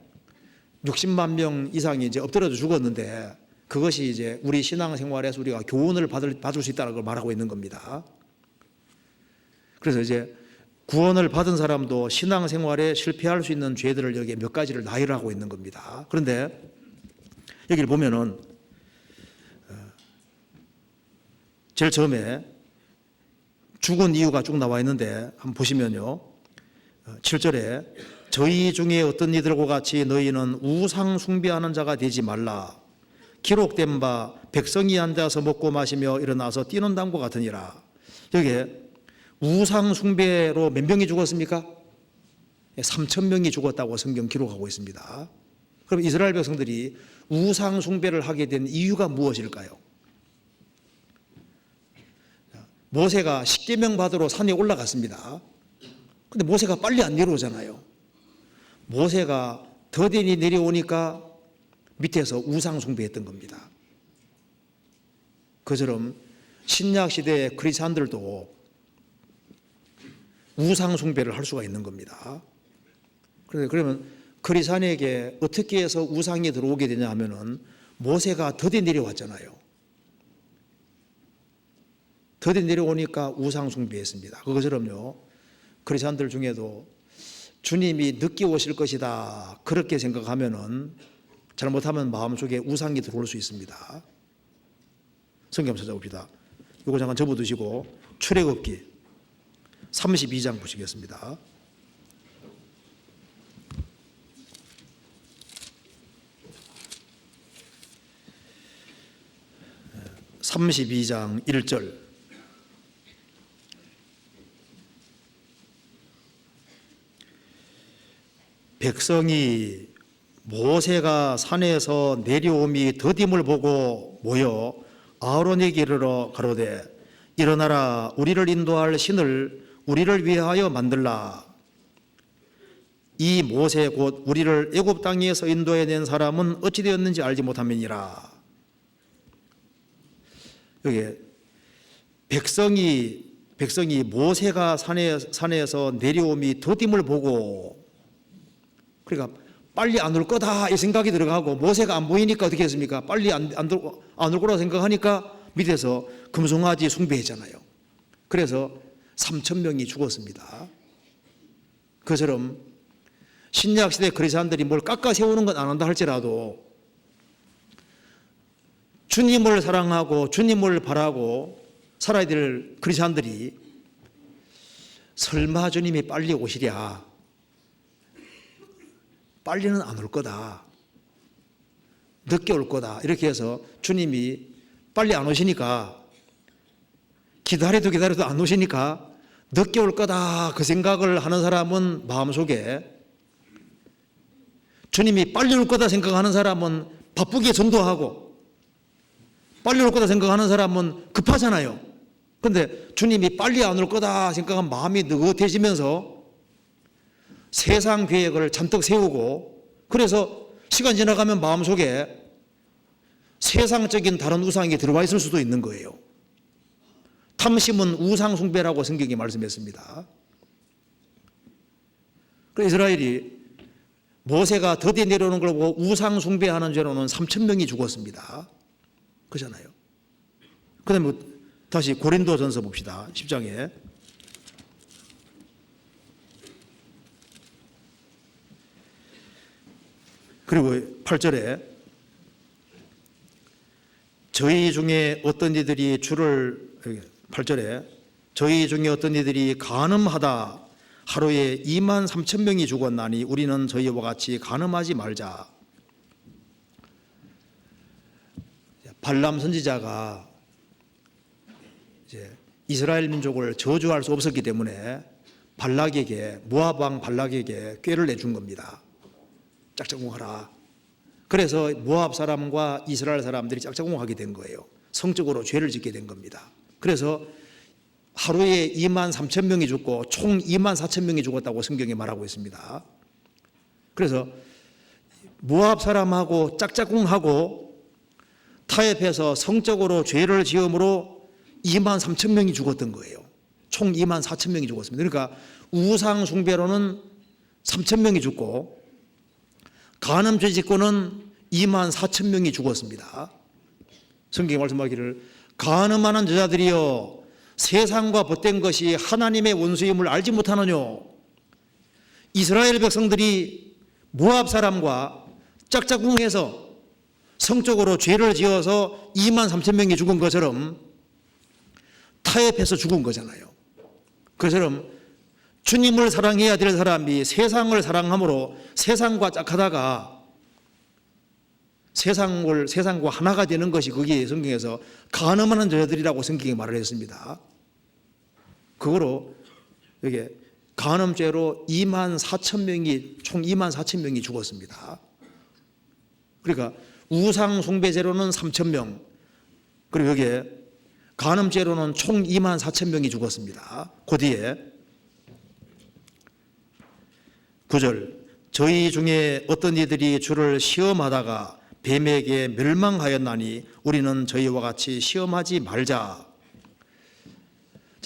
60만 명 이상이 이제 엎드려져 죽었는데 그것이 이제 우리 신앙생활에서 우리가 교훈을 받을 수 있다는 걸 말하고 있는 겁니다. 그래서 이제 구원을 받은 사람도 신앙생활에 실패할 수 있는 죄들을 여기에 몇 가지를 나열을 하고 있는 겁니다. 그런데 여기를 보면은 제일 처음에 죽은 이유가 쭉 나와 있는데 한번 보시면요. 7절에 저희 중에 어떤 이들과 같이 너희는 우상 숭배하는 자가 되지 말라. 기록된 바 백성이 앉아서 먹고 마시며 일어나서 뛰는 담과 같으니라. 여기에 우상 숭배로 몇 명이 죽었습니까? 3천 명이 죽었다고 성경 기록하고 있습니다. 그럼 이스라엘 백성들이 우상 숭배를 하게 된 이유가 무엇일까요? 모세가 십계명 받으러 산에 올라갔습니다. 근데 모세가 빨리 안 내려오잖아요. 모세가 더디니 내려오니까 밑에서 우상 숭배했던 겁니다. 그처럼 신약 시대의 크리스찬들도 우상 숭배를 할 수가 있는 겁니다. 그러면 크리스찬에게 어떻게 해서 우상이 들어오게 되냐 하면은 모세가 더디 내려왔잖아요. 더디 내려오니까 우상 숭배했습니다. 그것처럼요. 크리스찬들 중에도 주님이 늦게 오실 것이다 그렇게 생각하면은 잘못하면 마음속에 우상이 들어올 수 있습니다. 성경 찾아봅시다. 이거 잠깐 접어두시고 출애굽기 32장 보시겠습니다. 32장 1절. 백성이 모세가 산에서 내려옴이 더딤을 보고 모여 아론에게 이르러 가로되 일어나라 우리를 인도할 신을 우리를 위하여 만들라. 이 모세 곧 우리를 애굽 땅에서 인도해낸 사람은 어찌 되었는지 알지 못함이니라. 여기 백성이 모세가 산에서 내려옴이 더딤을 보고, 그러니까 빨리 안 올 거다 이 생각이 들어가고 모세가 안 보이니까 어떻게 했습니까? 빨리 안 올 거라고 생각하니까 밑에서 금송아지 숭배했잖아요. 그래서 3천 명이 죽었습니다. 그처럼 신약시대 그리스도인들이 뭘 깎아 세우는 건 안 한다 할지라도 주님을 사랑하고 주님을 바라고 살아야 될 그리스도인들이 설마 주님이 빨리 오시랴, 빨리는 안 올 거다, 늦게 올 거다 이렇게 해서 주님이 빨리 안 오시니까 기다려도 안 오시니까 늦게 올 거다 그 생각을 하는 사람은 마음속에, 주님이 빨리 올 거다 생각하는 사람은 바쁘게 전도하고 빨리 올 거다 생각하는 사람은 급하잖아요. 그런데 주님이 빨리 안 올 거다 생각한 마음이 느긋해지면서 세상 계획을 잔뜩 세우고, 그래서 시간 지나가면 마음속에 세상적인 다른 우상이 들어와 있을 수도 있는 거예요. 탐심은 우상 숭배라고 성경이 말씀했습니다. 그래서 이스라엘이 모세가 더디 내려오는 걸 보고 우상 숭배하는 죄로는 3,000명이 죽었습니다. 그렇잖아요. 그 다음에 다시 고린도전서 봅시다. 10장에. 그리고 8절에 저희 중에 어떤 이들이 주를, 8절에 저희 중에 어떤 이들이 간음하다 하루에 23,000명이 죽었나니 우리는 저희와 같이 간음하지 말자. 발람 선지자가 이제 이스라엘 민족을 저주할 수 없었기 때문에 발락에게, 모압 왕 발락에게 꾀를 내준 겁니다. 짝짝꿍하라. 그래서 모압 사람과 이스라엘 사람들이 짝짝꿍하게 된 거예요. 성적으로 죄를 짓게 된 겁니다. 그래서 하루에 23,000명이 죽고 총 24,000명이 죽었다고 성경에 말하고 있습니다. 그래서 모압 사람하고 짝짝꿍하고 타협해서 성적으로 죄를 지음으로 23,000명이 죽었던 거예요. 총 24,000명이 죽었습니다. 그러니까 우상 숭배로는 3,000명이 죽고 간음죄 짓고는 24,000명이 죽었습니다. 성경이 말씀하기를 간음하는 여자들이여 세상과 벗된 것이 하나님의 원수임을 알지 못하느뇨. 이스라엘 백성들이 모압 사람과 짝짝꿍해서 성적으로 죄를 지어서 23,000명이 죽은 것처럼 타협해서 죽은 거잖아요. 그처럼 주님을 사랑해야 될 사람이 세상을 사랑함으로 세상과 짝하다가 세상과 하나가 되는 것이 거기에 성경에서 간음하는 자들이라고 성경이 말을 했습니다. 그거로 여기 간음죄로 24,000명이 총 24,000명이 죽었습니다. 그러니까 우상 숭배죄로는 3,000명, 그리고 여기에 간음죄로는 총 24,000명이 죽었습니다. 그 뒤에 9절 저희 중에 어떤 이들이 주를 시험하다가 뱀에게 멸망하였나니 우리는 저희와 같이 시험하지 말자.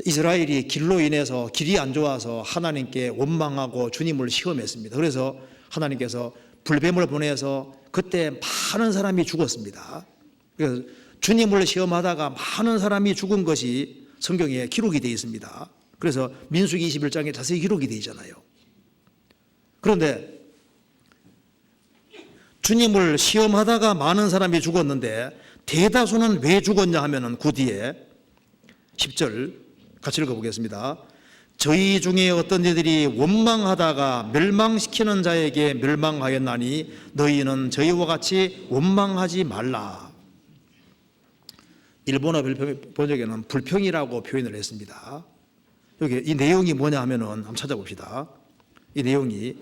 이스라엘이 길로 인해서 길이 안 좋아서 하나님께 원망하고 주님을 시험했습니다. 그래서 하나님께서 불뱀을 보내서 그때 많은 사람이 죽었습니다. 그래서 주님을 시험하다가 많은 사람이 죽은 것이 성경에 기록이 되어 있습니다. 그래서 민수기 21장에 자세히 기록이 되어 있잖아요. 그런데 주님을 시험하다가 많은 사람이 죽었는데 대다수는 왜 죽었냐 하면은 그 뒤에 10절 같이 읽어보겠습니다. 저희 중에 어떤 이들이 원망하다가 멸망시키는 자에게 멸망하였나니 너희는 저희와 같이 원망하지 말라. 일본어 번역에는 불평이라고 표현을 했습니다. 여기 이 내용이 뭐냐 하면은 한번 찾아봅시다. 이 내용이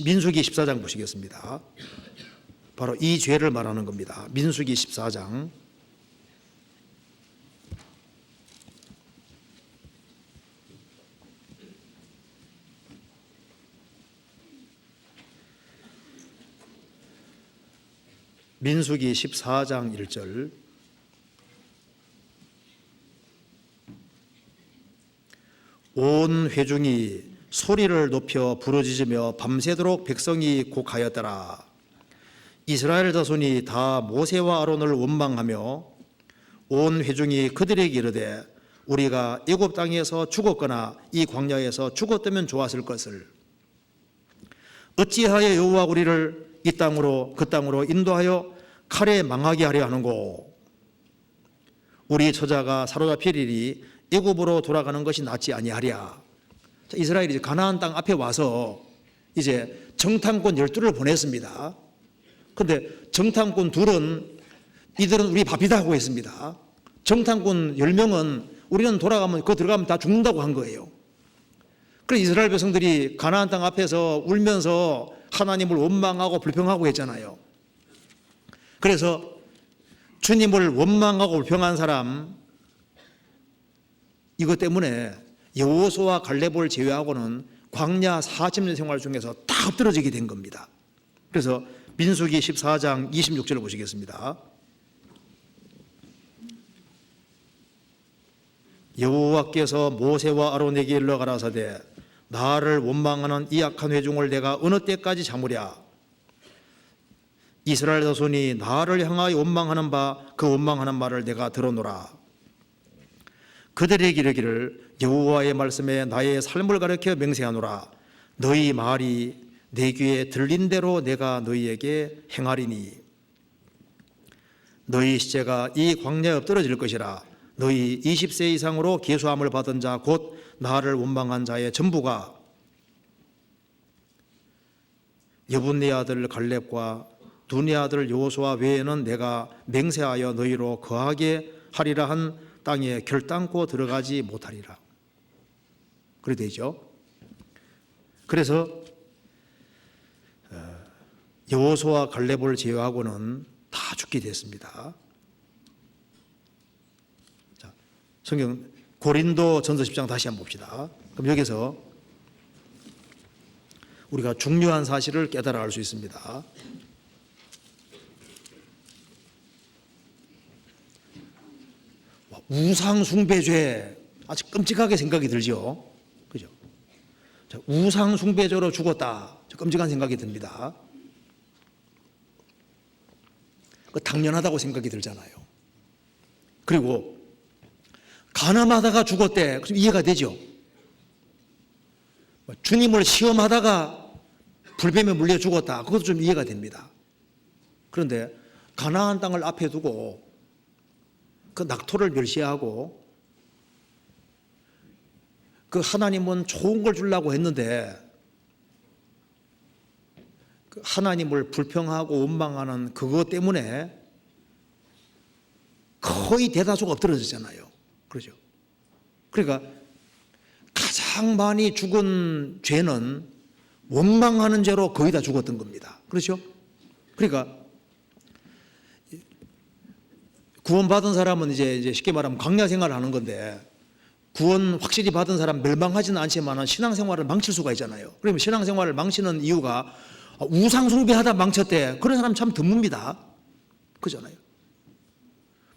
민수기 14장 보시겠습니다. 바로 이 죄를 말하는 겁니다. 민수기 14장 민수기 14장 1절 온 회중이 소리를 높여 부르짖으며 밤새도록 백성이 곡하였더라. 이스라엘 자손이 다 모세와 아론을 원망하며 온 회중이 그들에게 이르되 우리가 애굽 땅에서 죽었거나 이 광야에서 죽었다면 좋았을 것을 어찌하여 여호와 우리를 이 땅으로 그 땅으로 인도하여 칼에 망하게 하려 하는고. 우리 처자가 사로잡힐 일이 애굽으로 돌아가는 것이 낫지 아니하랴. 이스라엘이 이제 가나안 땅 앞에 와서 이제 정탐꾼 12를 보냈습니다. 그런데 정탐꾼 둘은 이들은 우리 밥이다 하고 했습니다. 정탐꾼 10명은 우리는 돌아가면 그거 들어가면 다 죽는다고 한 거예요. 그래서 이스라엘 백성들이 가나안 땅 앞에서 울면서 하나님을 원망하고 불평하고 했잖아요. 그래서 주님을 원망하고 불평한 사람 이것 때문에 여호수아와 갈렙을 제외하고는 광야 40년 생활 중에서 다 엎드러지게 된 겁니다. 그래서 민수기 14장 26절을 보시겠습니다. 여호와께서 모세와 아론에게 일러 가라사대 나를 원망하는 이 악한 회중을 내가 어느 때까지 참으랴. 이스라엘 자손이 나를 향하여 원망하는 바 그 원망하는 말을 내가 들어노라. 그들에게 이르기를 여호와의 말씀에 나의 삶을 가르쳐 맹세하노라. 너희 말이 내 귀에 들린 대로 내가 너희에게 행하리니 너희 시체가 이 광야에 엎드러질 것이라. 너희 20세 이상으로 계수함을 받은 자 곧 나를 원망한 자의 전부가 여분네 아들 갈렙과 두네 아들 여호수아 외에는 내가 맹세하여 너희로 거하게 하리라 한 땅에 결단코 들어가지 못하리라. 그래 되죠. 그래서 여호수아 갈렙을 제외하고는 다 죽게 됐습니다. 자, 성경 고린도 전서 10장 다시 한번 봅시다. 그럼 여기서 우리가 중요한 사실을 깨달아 알 수 있습니다. 우상숭배죄, 아주 끔찍하게 생각이 들죠. 그죠? 우상숭배죄로 죽었다. 끔찍한 생각이 듭니다. 당연하다고 생각이 들잖아요. 그리고 가늠하다가 죽었대. 그럼 이해가 되죠. 주님을 시험하다가 불뱀에 물려 죽었다. 그것도 좀 이해가 됩니다. 그런데 가나안 땅을 앞에 두고 그 낙토를 멸시하고 그 하나님은 좋은 걸 주려고 했는데 그 하나님을 불평하고 원망하는 그것 때문에 거의 대다수가 엎드러졌잖아요. 그렇죠? 그러니까 가장 많이 죽은 죄는 원망하는 죄로 거의 다 죽었던 겁니다. 그렇죠? 그러니까 구원받은 사람은 이제 쉽게 말하면 광야 생활을 하는 건데 구원 확실히 받은 사람 멸망하지는 않지만 신앙생활을 망칠 수가 있잖아요. 그러면 신앙생활을 망치는 이유가 우상숭배하다 망쳤대. 그런 사람 참 드뭅니다. 그잖아요.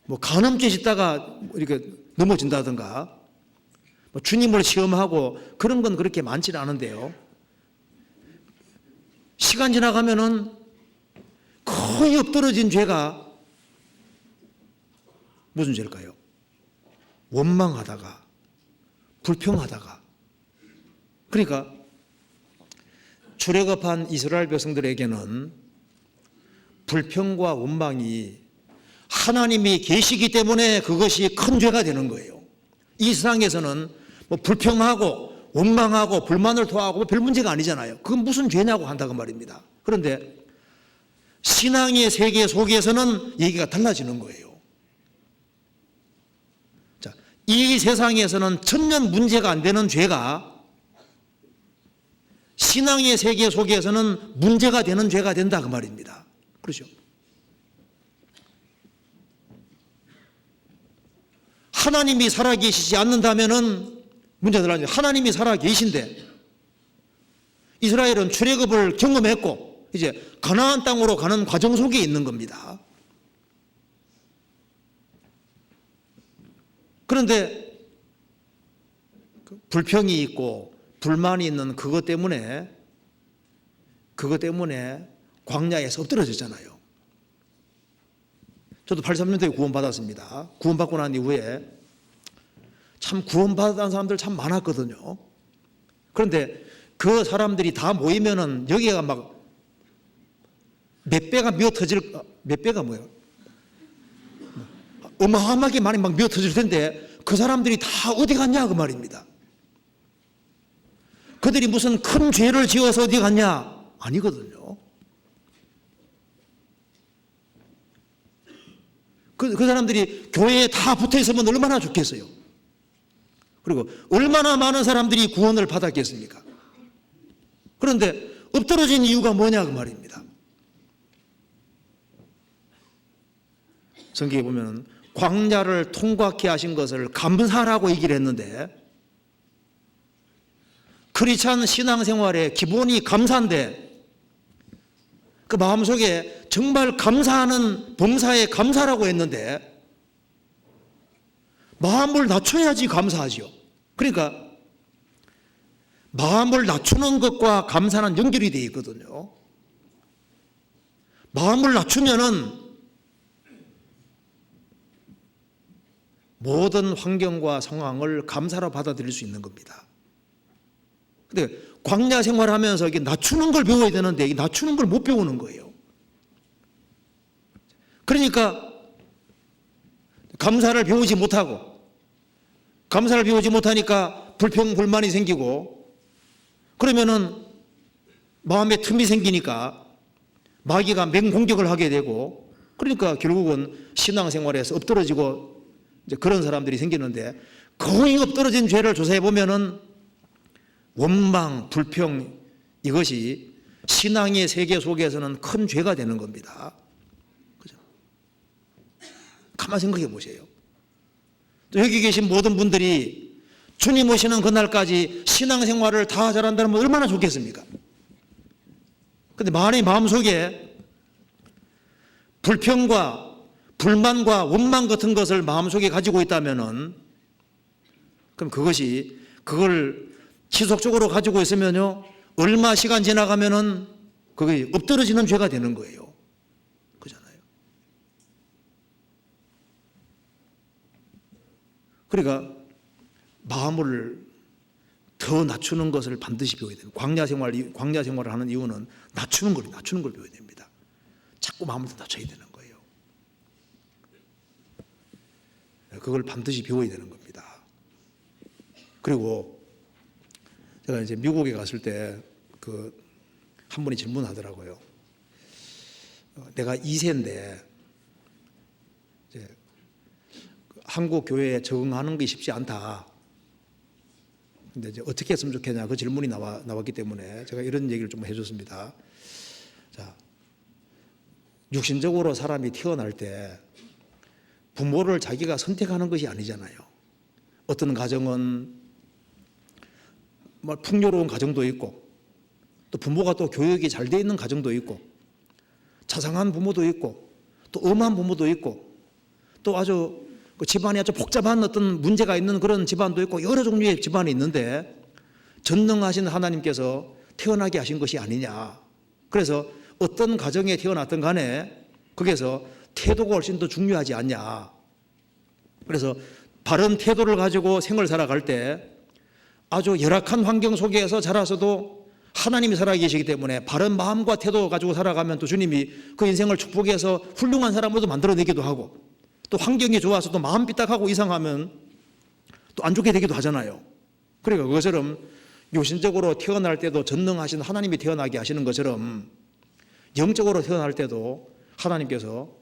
뭐 간음죄 짓다가 이렇게 넘어진다든가 뭐 주님을 시험하고 그런 건 그렇게 많지는 않은데요. 시간 지나가면은 거의 엎드러진 죄가 무슨 죄일까요? 원망하다가 불평하다가. 그러니까 출애굽한 이스라엘 백성들에게는 불평과 원망이 하나님이 계시기 때문에 그것이 큰 죄가 되는 거예요. 이 세상에서는 뭐 불평하고 원망하고 불만을 토하고 별 문제가 아니잖아요. 그건 무슨 죄냐고 한다고 말입니다. 그런데 신앙의 세계 속에서는 얘기가 달라지는 거예요. 자, 이 세상에서는 천년 문제가 안 되는 죄가 신앙의 세계 속에서는 문제가 되는 죄가 된다 그 말입니다. 그렇죠? 하나님이 살아계시지 않는다면은 문제들 아니죠. 하나님이 살아계신데 이스라엘은 출애굽을 경험했고 이제 가나안 땅으로 가는 과정 속에 있는 겁니다. 그런데 불평이 있고 불만이 있는 그것 때문에 광야에서 엎드러졌잖아요. 저도 83년도에 구원받았습니다. 구원받고 난 이후에 참 구원받은 사람들 참 많았거든요. 그런데 그 사람들이 다 모이면은 여기가 막 몇 배가 미어 터질, 몇 배가 뭐예요? 어마어마하게 많이 막 미어 터질 텐데 그 사람들이 다 어디 갔냐 그 말입니다. 그들이 무슨 큰 죄를 지어서 어디 갔냐? 아니거든요. 그 사람들이 교회에 다 붙어 있으면 얼마나 좋겠어요. 그리고 얼마나 많은 사람들이 구원을 받았겠습니까? 그런데 엎드러진 이유가 뭐냐 그 말입니다. 성경에 보면 광야를 통과케 하신 것을 감사라고 얘기를 했는데, 크리스찬 신앙생활의 기본이 감사인데 그 마음속에 정말 감사하는 범사에 감사라고 했는데 마음을 낮춰야지 감사하지요. 그러니까 마음을 낮추는 것과 감사는 연결이 되어 있거든요. 마음을 낮추면은 모든 환경과 상황을 감사로 받아들일 수 있는 겁니다. 근데 광야 생활하면서 이게 낮추는 걸 배워야 되는데 이 낮추는 걸 못 배우는 거예요. 그러니까 감사를 배우지 못하고, 감사를 배우지 못하니까 불평 불만이 생기고, 그러면은 마음에 틈이 생기니까 마귀가 맹공격을 하게 되고, 그러니까 결국은 신앙생활에서 엎드러지고 이제 그런 사람들이 생기는데, 거의 엎드러진 죄를 조사해 보면은 원망, 불평, 이것이 신앙의 세계 속에서는 큰 죄가 되는 겁니다. 그죠? 가만 생각해 보세요. 또 여기 계신 모든 분들이 주님 오시는 그날까지 신앙생활을 다 잘한다면 얼마나 좋겠습니까? 근데 만약에 마음속에 불평과 불만과 원망 같은 것을 마음속에 가지고 있다면은, 그럼 그걸 지속적으로 가지고 있으면요, 얼마 시간 지나가면은 그게 엎드러지는 죄가 되는 거예요. 그잖아요. 그러니까 마음을 더 낮추는 것을 반드시 배워야 돼요. 광야 생활을 하는 이유는 낮추는 걸 배워야 됩니다. 자꾸 마음을 더 낮춰야 되는 거예요. 그걸 반드시 배워야 되는 겁니다. 그리고 제가 이제 미국에 갔을 때 한 분이 질문하더라고요. 내가 2세인데 이제 한국 교회에 적응하는 게 쉽지 않다. 근데 이제 어떻게 했으면 좋겠냐, 그 질문이 나왔기 때문에 제가 이런 얘기를 좀 해줬습니다. 자, 육신적으로 사람이 태어날 때 부모를 자기가 선택하는 것이 아니잖아요. 어떤 가정은 풍요로운 가정도 있고, 또 부모가 또 교육이 잘 돼 있는 가정도 있고, 자상한 부모도 있고, 또 엄한 부모도 있고, 또 아주 집안이 아주 복잡한 어떤 문제가 있는 그런 집안도 있고, 여러 종류의 집안이 있는데 전능하신 하나님께서 태어나게 하신 것이 아니냐. 그래서 어떤 가정에 태어났든 간에 거기에서 태도가 훨씬 더 중요하지 않냐. 그래서 바른 태도를 가지고 생을 살아갈 때 아주 열악한 환경 속에서 자라서도 하나님이 살아계시기 때문에 바른 마음과 태도 가지고 살아가면 또 주님이 그 인생을 축복해서 훌륭한 사람으로 만들어내기도 하고, 또 환경이 좋아서 또 마음 삐딱하고 이상하면 또 안 좋게 되기도 하잖아요. 그러니까 그것처럼 육신적으로 태어날 때도 전능하신 하나님이 태어나게 하시는 것처럼 영적으로 태어날 때도 하나님께서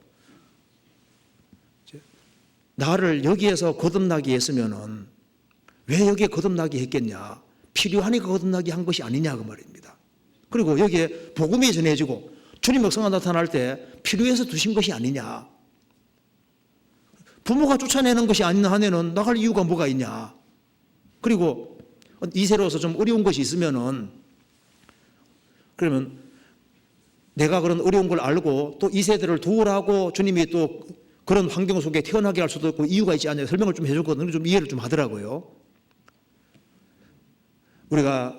나를 여기에서 거듭나게 했으면은 왜 여기에 거듭나게 했겠냐? 필요하니까 거듭나게 한 것이 아니냐 그 말입니다. 그리고 여기에 복음이 전해지고 주님 역사가 나타날 때 필요해서 두신 것이 아니냐? 부모가 쫓아내는 것이 아닌 한에는 나갈 이유가 뭐가 있냐? 그리고 2세로서 좀 어려운 것이 있으면은, 그러면 내가 그런 어려운 걸 알고 또 2세들을 도우라고 주님이 또 그런 환경 속에 태어나게 할 수도 있고 이유가 있지 않냐 설명을 좀 해줬거든요. 좀 이해를 좀 하더라고요. 우리가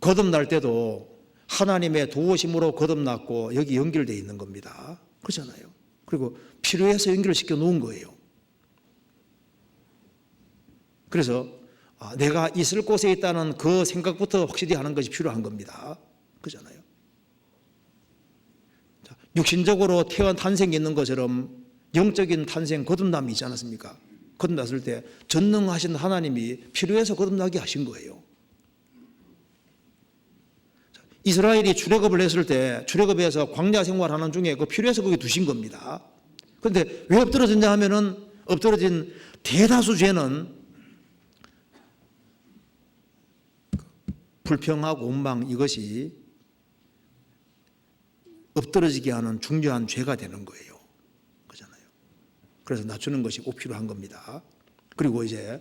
거듭날 때도 하나님의 도우심으로 거듭났고 여기 연결되어 있는 겁니다. 그렇잖아요. 그리고 필요해서 연결을 시켜 놓은 거예요. 그래서 내가 있을 곳에 있다는 그 생각부터 확실히 하는 것이 필요한 겁니다. 그렇잖아요. 육신적으로 탄생이 있는 것처럼 영적인 탄생, 거듭남이 있지 않았습니까? 거듭났을 때 전능하신 하나님이 필요해서 거듭나게 하신 거예요. 이스라엘이 출애굽을 했을 때 출애굽에서 광야 생활하는 중에 그 필요해서 거기 두신 겁니다. 그런데 왜 엎드러졌냐 하면은 엎드러진 대다수 죄는 불평하고 원망, 이것이 엎드러지게 하는 중요한 죄가 되는 거예요. 그렇잖아요. 그래서 낮추는 것이 꼭 필요한 겁니다. 그리고 이제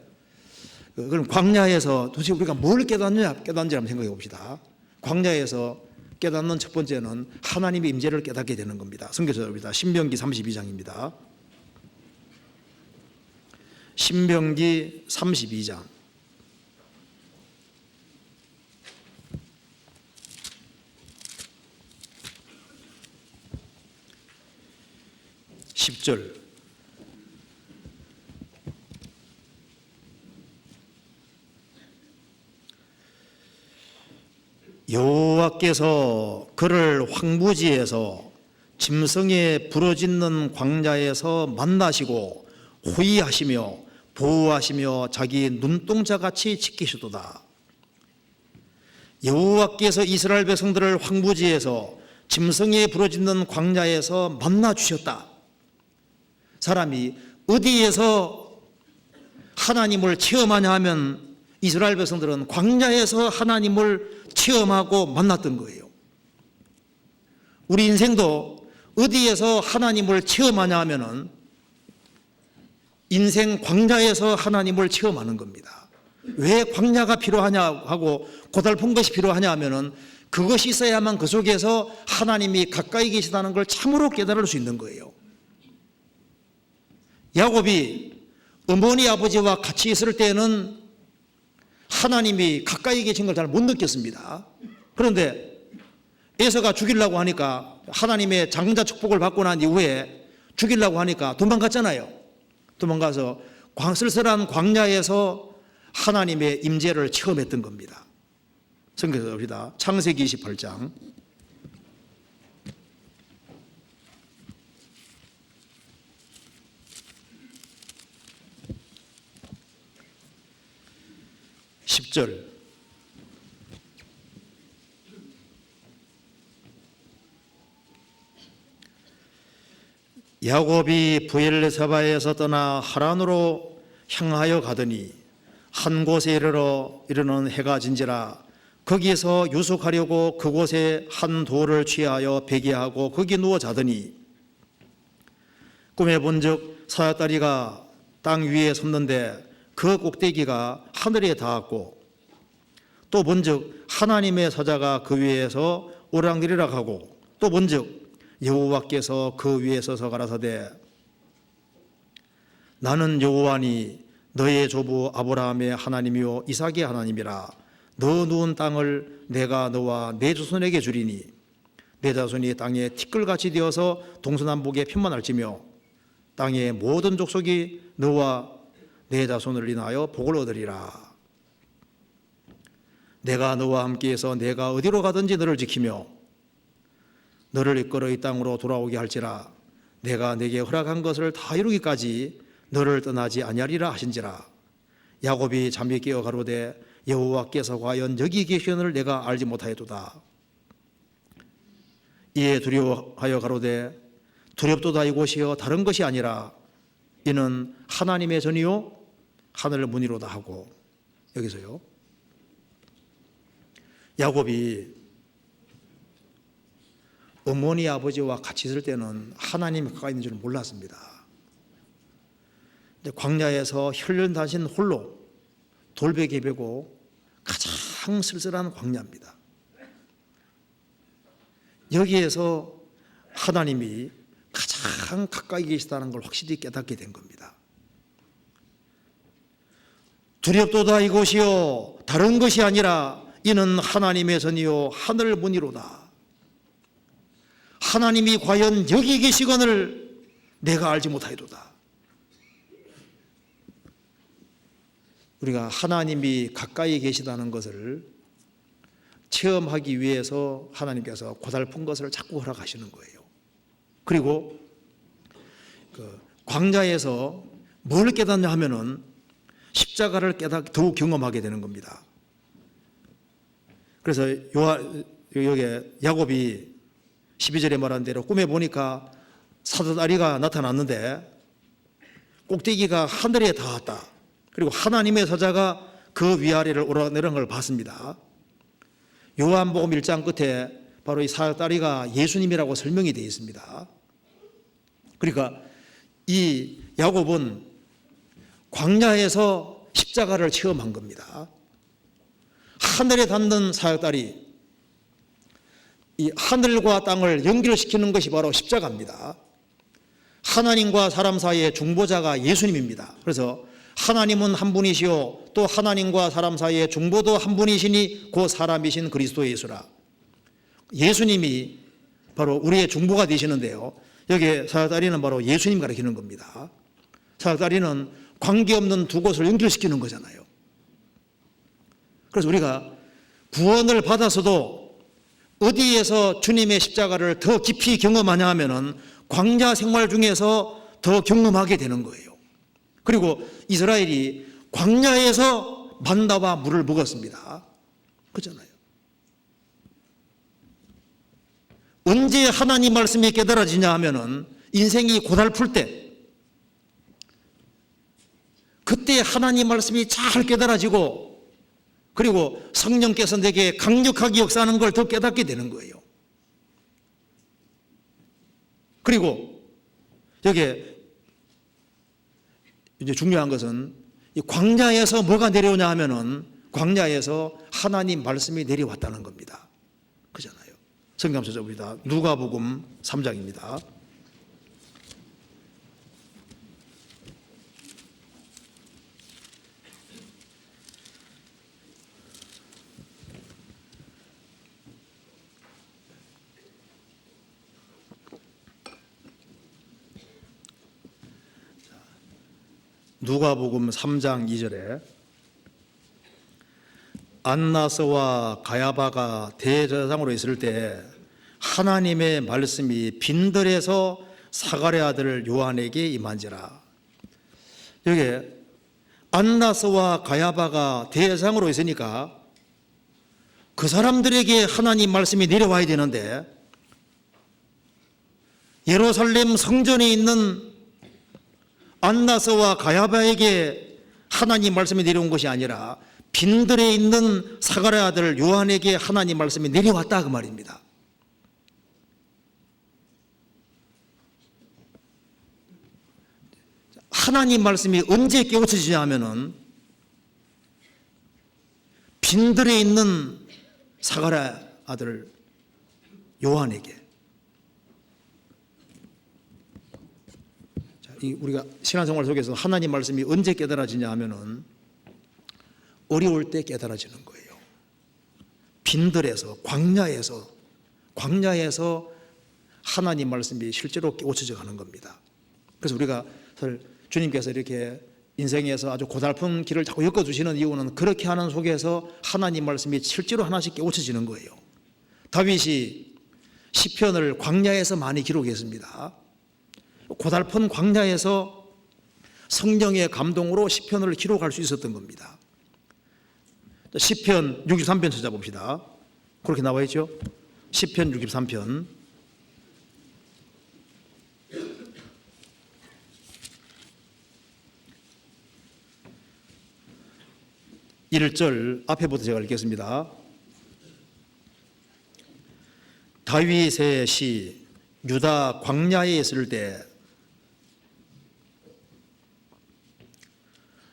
그럼 광야에서 도대체 우리가 뭘 깨닫는지 한번 생각해 봅시다. 광야에서 깨닫는 첫 번째는 하나님의 임재를 깨닫게 되는 겁니다. 성경입니다. 신명기 32장입니다. 신명기 32장 10절 여호와께서 그를 황무지에서 짐승의 부러짓는 광야에서 만나시고 호위하시며 보호하시며 자기 눈동자같이 지키시도다. 여호와께서 이스라엘 백성들을 황무지에서 짐승이 부러짓는 광야에서 만나 주셨다. 사람이 어디에서 하나님을 체험하냐 하면 이스라엘 백성들은 광야에서 하나님을 체험하고 만났던 거예요. 우리 인생도 어디에서 하나님을 체험하냐 하면은 인생 광야에서 하나님을 체험하는 겁니다. 왜 광야가 필요하냐 하고 고달픈 것이 필요하냐 하면은 그것이 있어야만 그 속에서 하나님이 가까이 계시다는 걸 참으로 깨달을 수 있는 거예요. 야곱이 어머니 아버지와 같이 있을 때는 하나님이 가까이 계신 걸 잘 못 느꼈습니다. 그런데 에서가 죽이려고 하니까 하나님의 장자 축복을 받고 난 이후에 죽이려고 하니까 도망갔잖아요. 도망가서 쓸쓸한 광야에서 하나님의 임재를 체험했던 겁니다. 성경에서 봅시다. 창세기 28장 10절 야곱이 브엘세바에서 떠나 하란으로 향하여 가더니 한 곳에 이르는 해가 진지라 거기에서 유숙하려고 그곳에 한 돌을 취하여 베개하고 거기 누워 자더니 꿈에 본즉 사약다리가 땅 위에 섰는데 그 꼭대기가 하늘에 닿았고 또 본즉 하나님의 사자가 그 위에서 오락내리락 하고 또 본즉 여호와께서 그 위에 서서 가라사대 나는 여호와니 너의 조부 아브라함의 하나님이요 이삭의 하나님이라 너 누운 땅을 내가 너와 내 자손에게 주리니 내 자손이 땅에 티끌같이 되어서 동서남북에 편만할지며 땅의 모든 족속이 너와 내 자손을 인하여 복을 얻으리라. 내가 너와 함께해서 내가 어디로 가든지 너를 지키며 너를 이끌어 이 땅으로 돌아오게 할지라 내가 내게 허락한 것을 다 이루기까지 너를 떠나지 아니하리라 하신지라. 야곱이 잠이 깨어 가로되 여호와께서 과연 여기 계시는을 내가 알지 못하였도다. 이에 두려워하여 가로되 두렵도다 이곳이여 다른 것이 아니라 이는 하나님의 전이요 하늘 문이로다 하고 여기서요 야곱이 어머니 아버지와 같이 있을 때는 하나님이 가까이 있는 줄 몰랐습니다. 광야에서 혈련단신 홀로 돌베개 베고 가장 쓸쓸한 광야입니다. 여기에서 하나님이 가장 가까이 계시다는 걸 확실히 깨닫게 된 겁니다. 두렵도다 이곳이요 다른 것이 아니라 이는 하나님의 전이요 하늘 문이로다. 하나님이 과연 여기 계시거늘 내가 알지 못하였도다. 우리가 하나님이 가까이 계시다는 것을 체험하기 위해서 하나님께서 고달픈 것을 자꾸 허락하시는 거예요. 그리고 광야에서 뭘 깨닫냐 하면은 십자가를 더욱 경험하게 되는 겁니다. 그래서 여기 야곱이 12절에 말한 대로 꿈에 보니까 사자다리가 나타났는데 꼭대기가 하늘에 닿았다. 그리고 하나님의 사자가 그 위아래를 오르내리는 걸 봤습니다. 요한복음 1장 끝에 바로 이 사자다리가 예수님이라고 설명이 되어 있습니다. 그러니까 이 야곱은 광야에서 십자가를 체험한 겁니다. 하늘에 닿는 사역달이 이 하늘과 땅을 연결시키는 것이 바로 십자가입니다. 하나님과 사람 사이의 중보자가 예수님입니다. 그래서 하나님은 한 분이시요 또 하나님과 사람 사이의 중보도 한 분이시니 그 사람이신 그리스도 예수라. 예수님이 바로 우리의 중보가 되시는데요, 여기에 사역다리는 바로 예수님 가리키는 겁니다. 사역다리는 관계없는 두 곳을 연결시키는 거잖아요. 그래서 우리가 구원을 받아서도 어디에서 주님의 십자가를 더 깊이 경험하냐 하면은 광야 생활 중에서 더 경험하게 되는 거예요. 그리고 이스라엘이 광야에서 만나와 물을 먹었습니다. 그렇잖아요. 언제 하나님 말씀이 깨달아지냐 하면은 인생이 고달플 때, 그때 하나님 말씀이 잘 깨달아지고, 그리고 성령께서 내게 강력하게 역사하는 걸 더 깨닫게 되는 거예요. 그리고 여기에 이제 중요한 것은 이 광야에서 뭐가 내려오냐 하면은 광야에서 하나님 말씀이 내려왔다는 겁니다. 그잖아요. 성경 찾아봅니다. 누가복음 3장입니다. 누가복음 3장 2절에 안나스와 가야바가 대제사장으로 있을 때 하나님의 말씀이 빈들에서 사가랴 아들 요한에게 임한지라. 여기에 안나스와 가야바가 대제사장으로 있으니까 그 사람들에게 하나님 말씀이 내려와야 되는데, 예루살렘 성전에 있는 안나스와 가야바에게 하나님 말씀이 내려온 것이 아니라 빈들에 있는 사가랴 아들 요한에게 하나님 말씀이 내려왔다 그 말입니다. 하나님 말씀이 언제 깨우쳐지냐 하면은 빈들에 있는 사가랴 아들 요한에게. 우리가 신앙생활 속에서 하나님 말씀이 언제 깨달아지냐 하면은 어려울 때 깨달아지는 거예요. 빈들에서, 광야에서 하나님 말씀이 실제로 깨우쳐져 가는 겁니다. 그래서 우리가 주님께서 이렇게 인생에서 아주 고달픈 길을 자꾸 엮어주시는 이유는 그렇게 하는 속에서 하나님 말씀이 실제로 하나씩 깨우쳐지는 거예요. 다윗이 시편을 광야에서 많이 기록했습니다. 고달픈 광야에서 성령의 감동으로 시편을 기록할 수 있었던 겁니다. 시편 63편 찾아봅시다. 그렇게 나와 있죠? 시편 63편 1절 앞에부터 제가 읽겠습니다. 다윗의 시. 유다 광야에 있을 때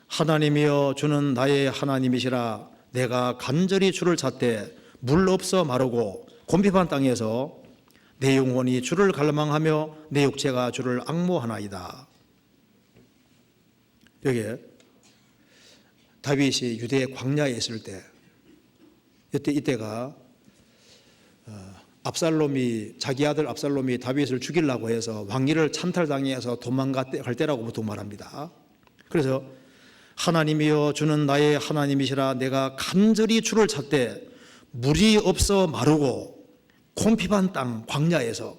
하나님이여 주는 나의 하나님이시라. 내가 간절히 주를 찾되 물 없어 마르고 곤핍한 땅에서 내 영혼이 주를 갈망하며 내 육체가 주를 앙모하나이다. 여기에 다윗이 유대 광야에 있을 때, 이때가 자기 아들 압살롬이 다윗을 죽이려고 해서 왕위를 찬탈당해서 도망갈 때라고 보통 말합니다. 그래서 하나님이여 주는 나의 하나님이시라. 내가 간절히 주를 찾되 물이 없어 마르고 곤핍한 땅 광야에서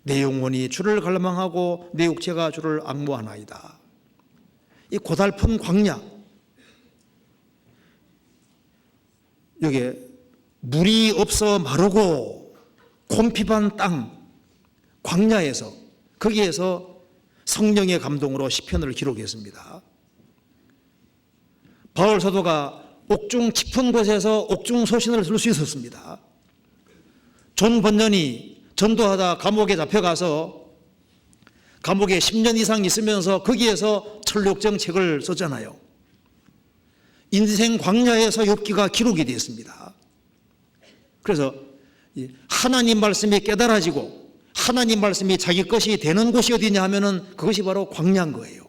내 영혼이 주를 갈망하고 내 육체가 주를 앙모하나이다. 이 고달픈 광야, 여기에 물이 없어 마르고 곤핍한 땅 광야에서, 거기에서 성령의 감동으로 시편을 기록했습니다. 바울 사도가 옥중 깊은 곳에서 옥중 소신을 쓸 수 있었습니다. 존 번연이 전도하다 감옥에 잡혀가서 감옥에 10년 이상 있으면서 거기에서 철록정 책을 썼잖아요. 인생 광야에서 욥기가 기록이 되었습니다. 그래서 하나님 말씀이 깨달아지고 하나님 말씀이 자기 것이 되는 곳이 어디냐 하면은 그것이 바로 광야인 거예요.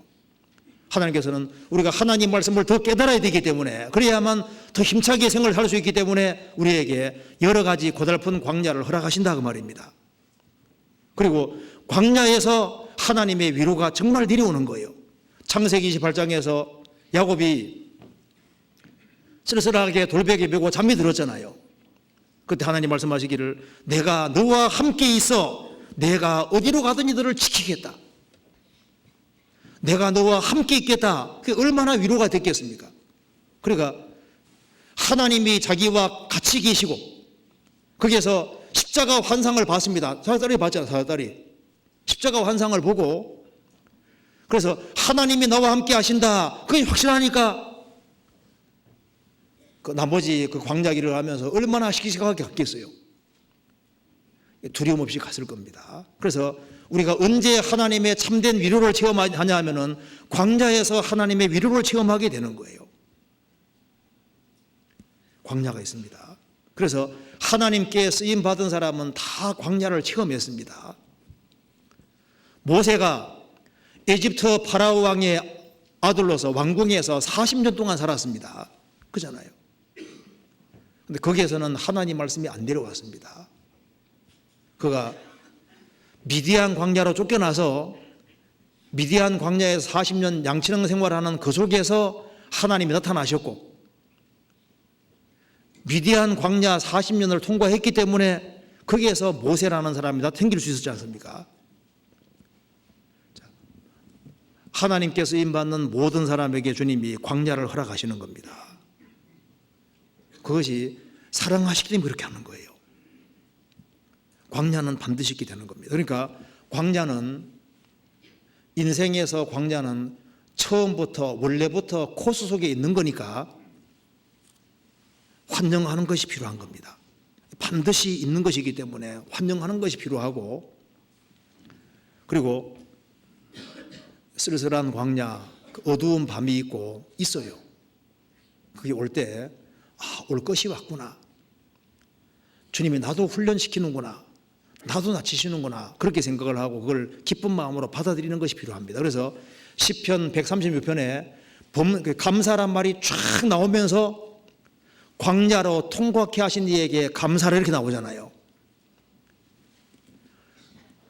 하나님께서는 우리가 하나님 말씀을 더 깨달아야 되기 때문에, 그래야만 더 힘차게 생활을 할 수 있기 때문에 우리에게 여러 가지 고달픈 광야를 허락하신다 그 말입니다. 그리고 광야에서 하나님의 위로가 정말 내려오는 거예요. 창세기 28장에서 야곱이 쓸쓸하게 돌베개 메고 잠이 들었잖아요. 그때 하나님 말씀하시기를 내가 너와 함께 있어 내가 어디로 가든지 너를 지키겠다. 내가 너와 함께 있겠다. 그게 얼마나 위로가 됐겠습니까? 그러니까 하나님이 자기와 같이 계시고 거기에서 십자가 환상을 봤습니다. 사다리 봤잖아요. 사다리. 십자가 환상을 보고 그래서 하나님이 나와 함께 하신다. 그게 확실하니까 그 나머지 그 광야 길을 하면서 얼마나 시기시각하게 갔겠어요. 두려움 없이 갔을 겁니다. 그래서 우리가 언제 하나님의 참된 위로를 체험하냐 하면은 광야에서 하나님의 위로를 체험하게 되는 거예요. 광야가 있습니다. 그래서 하나님께 쓰임 받은 사람은 다 광야를 체험했습니다. 모세가 에집트 파라오 왕의 아들로서 왕궁에서 40년 동안 살았습니다. 그잖아요. 근데 거기에서는 하나님 말씀이 안 내려왔습니다. 그가 미디안 광야로 쫓겨나서 미디안 광야에서 40년 양치는 생활하는 그 속에서 하나님이 나타나셨고 미디안 광야 40년을 통과했기 때문에 거기에서 모세라는 사람이 생길 수 있었지 않습니까? 하나님께 쓰임받는 모든 사람에게 주님이 광야를 허락하시는 겁니다. 그것이 사랑하시기 때문에 그렇게 하는 거예요. 광야는 반드시 있게 되는 겁니다. 그러니까 광야는 인생에서 광야는 처음부터 원래부터 코스 속에 있는 거니까 환영하는 것이 필요한 겁니다. 반드시 있는 것이기 때문에 환영하는 것이 필요하고 그리고 쓸쓸한 광야, 어두운 밤이 있고 있어요. 그게 올 때 올 것이 왔구나. 주님이 나도 훈련시키는구나. 나도 낮추시는구나. 그렇게 생각을 하고 그걸 기쁜 마음으로 받아들이는 것이 필요합니다. 그래서 시편 136편에 감사란 말이 쫙 나오면서 광야로 통과케 하신 이에게 감사를 이렇게 나오잖아요.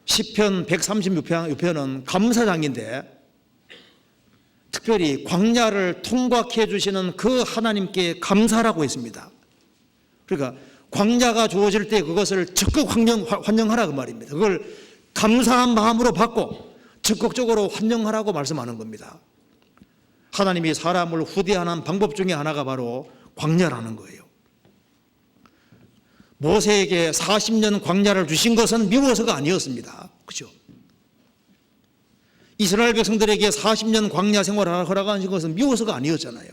시편 136편은 감사장인데 특별히 광야를 통과케 해주시는 그 하나님께 감사라고 했습니다. 그러니까 광야가 주어질 때 그것을 적극 환영하라 그 말입니다. 그걸 감사한 마음으로 받고 적극적으로 환영하라고 말씀하는 겁니다. 하나님이 사람을 후대하는 방법 중에 하나가 바로 광야라는 거예요. 모세에게 40년 광야를 주신 것은 미워서가 아니었습니다. 그렇죠? 이스라엘 백성들에게 40년 광야 생활을 허락하신 것은 미워서가 아니었잖아요.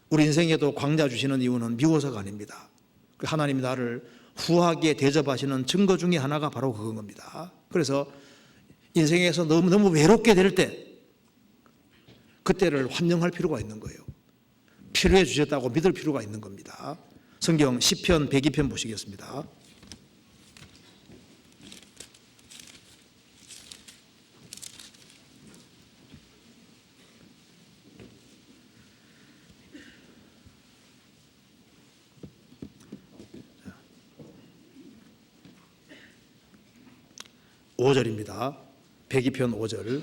우리 인생에도 광야 주시는 이유는 미워서가 아닙니다. 하나님이 나를 후하게 대접하시는 증거 중에 하나가 바로 그건 겁니다. 그래서 인생에서 너무 외롭게 될 때 그때를 환영할 필요가 있는 거예요. 필요해 주셨다고 믿을 필요가 있는 겁니다. 성경 시편 102편 보시겠습니다. 오 절입니다. 102편 5절.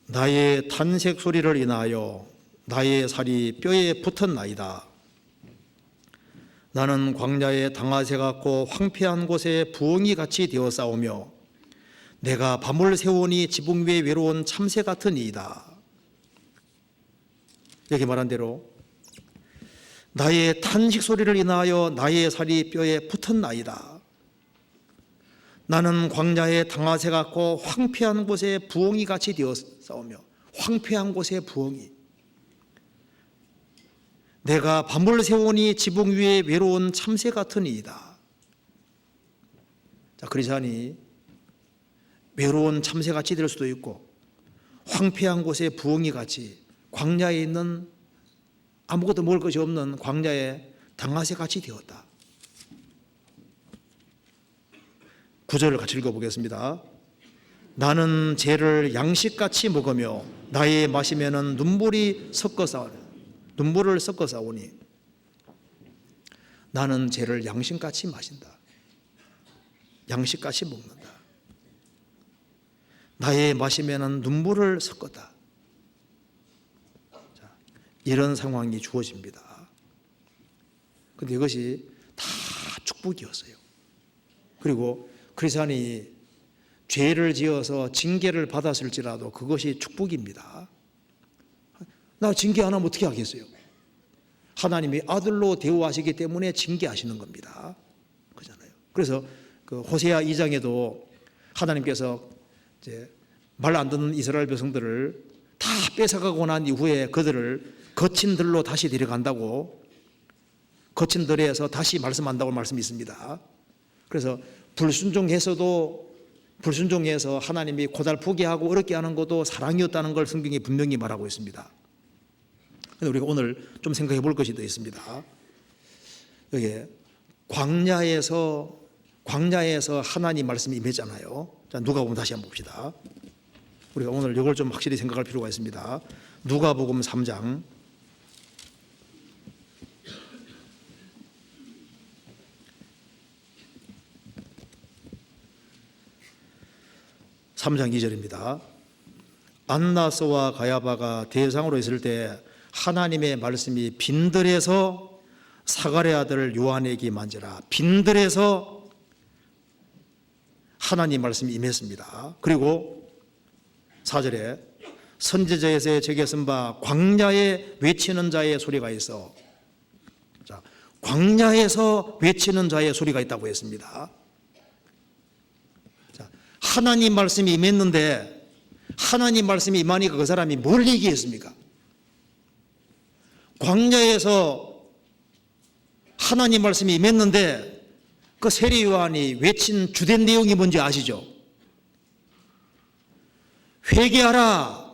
나의 탄색 소리를 인하여 나의 살이 뼈에 붙었나이다. 나는 광야에 당아새 같고 황폐한 곳에 부엉이 같이 되어 싸우며 내가 밤을 새우니 지붕 위에 외로운 참새 같은 이이다. 여기 말한 대로 나의 탄식 소리를 인하여 나의 살이 뼈에 붙었나이다. 나는 광야에 당아새 같고 황폐한 곳에 부엉이 같이 되어 싸우며 황폐한 곳에 부엉이. 내가 밤을 새우니 지붕 위에 외로운 참새 같으니이다. 자, 그러자니 외로운 참새같이 될 수도 있고 황폐한 곳에 부엉이같이 광야에 있는 아무것도 먹을 것이 없는 광야에 당나새같이 되었다. 9절을 같이 읽어보겠습니다. 나는 죄를 양식같이 먹으며 나의 마시면은 눈물을 섞어 싸우니 나는 죄를 양식같이 마신다. 양식같이 먹는다. 나의 마시면은 눈물을 섞었다. 자, 이런 상황이 주어집니다. 그런데 이것이 다 축복이었어요. 그리고 크리스찬이 죄를 지어서 징계를 받았을지라도 그것이 축복입니다. 나 징계 안 하면 어떻게 하겠어요? 하나님이 아들로 대우하시기 때문에 징계하시는 겁니다. 그렇잖아요. 그래서 그 호세아 2장에도 하나님께서 이제 말 안 듣는 이스라엘 백성들을 다 뺏어가고 난 이후에 그들을 거친 들로 다시 데려간다고, 거친 들에서 다시 말씀한다고 말씀이 있습니다. 그래서 불순종해서 하나님이 고달프게 하고 어렵게 하는 것도 사랑이었다는 걸 성경이 분명히 말하고 있습니다. 그런데 우리가 오늘 좀 생각해 볼 것이 더 있습니다. 여기 광야에서 하나님 말씀이 임했잖아요. 자, 누가복음 다시 한번 봅시다. 우리가 오늘 이걸 좀 확실히 생각할 필요가 있습니다. 누가복음 3장 3장 2절입니다. 안나스와 가야바가 대상으로 있을 때 하나님의 말씀이 빈들에서 사가랴 아들 요한에게 만지라. 빈들에서 하나님 말씀이 임했습니다. 그리고 4절에 선지자에서 제게 쓴 바 광야에 외치는 자의 소리가 있어. 자, 광야에서 외치는 자의 소리가 있다고 했습니다. 자, 하나님 말씀이 임했는데 하나님 말씀이 임하니까 그 사람이 뭘 얘기했습니까? 광야에서 하나님 말씀이 임했는데 그 세례 요한이 외친 주된 내용이 뭔지 아시죠? 회개하라.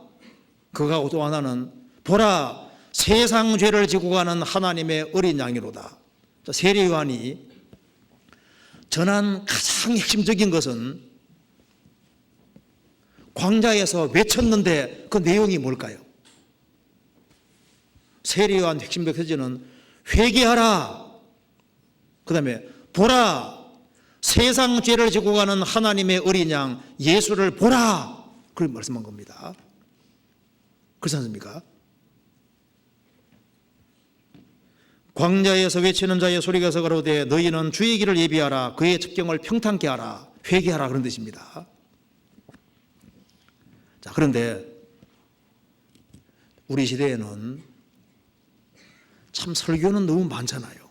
그거하고 또 하나는 보라 세상 죄를 지고 가는 하나님의 어린 양이로다. 세례 요한이 전한 가장 핵심적인 것은 광야에서 외쳤는데 그 내용이 뭘까요? 세례 요한 핵심 메시지는 회개하라. 그 다음에 보라 세상 죄를 지고 가는 하나님의 어린 양 예수를 보라. 그렇게 말씀한 겁니다. 그렇지 않습니까? 광야에서 외치는 자의 소리가 서 가로되 너희는 주의 길을 예비하라. 그의 첩경을 평탄케 하라. 회개하라. 그런 뜻입니다. 자, 그런데 우리 시대에는 참 설교는 너무 많잖아요.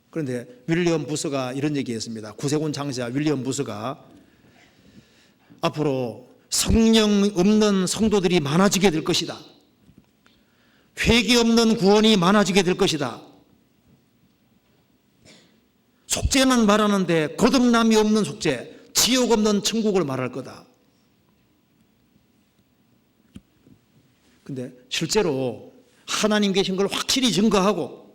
그런데 윌리엄 부스가 이런 얘기했습니다. 구세군 장자 윌리엄 부스가 앞으로 성령 없는 성도들이 많아지게 될 것이다. 회개 없는 구원이 많아지게 될 것이다. 속죄는 말하는데 거듭남이 없는 속죄, 지옥 없는 천국을 말할 거다. 근데 실제로 하나님 계신 걸 확실히 증거하고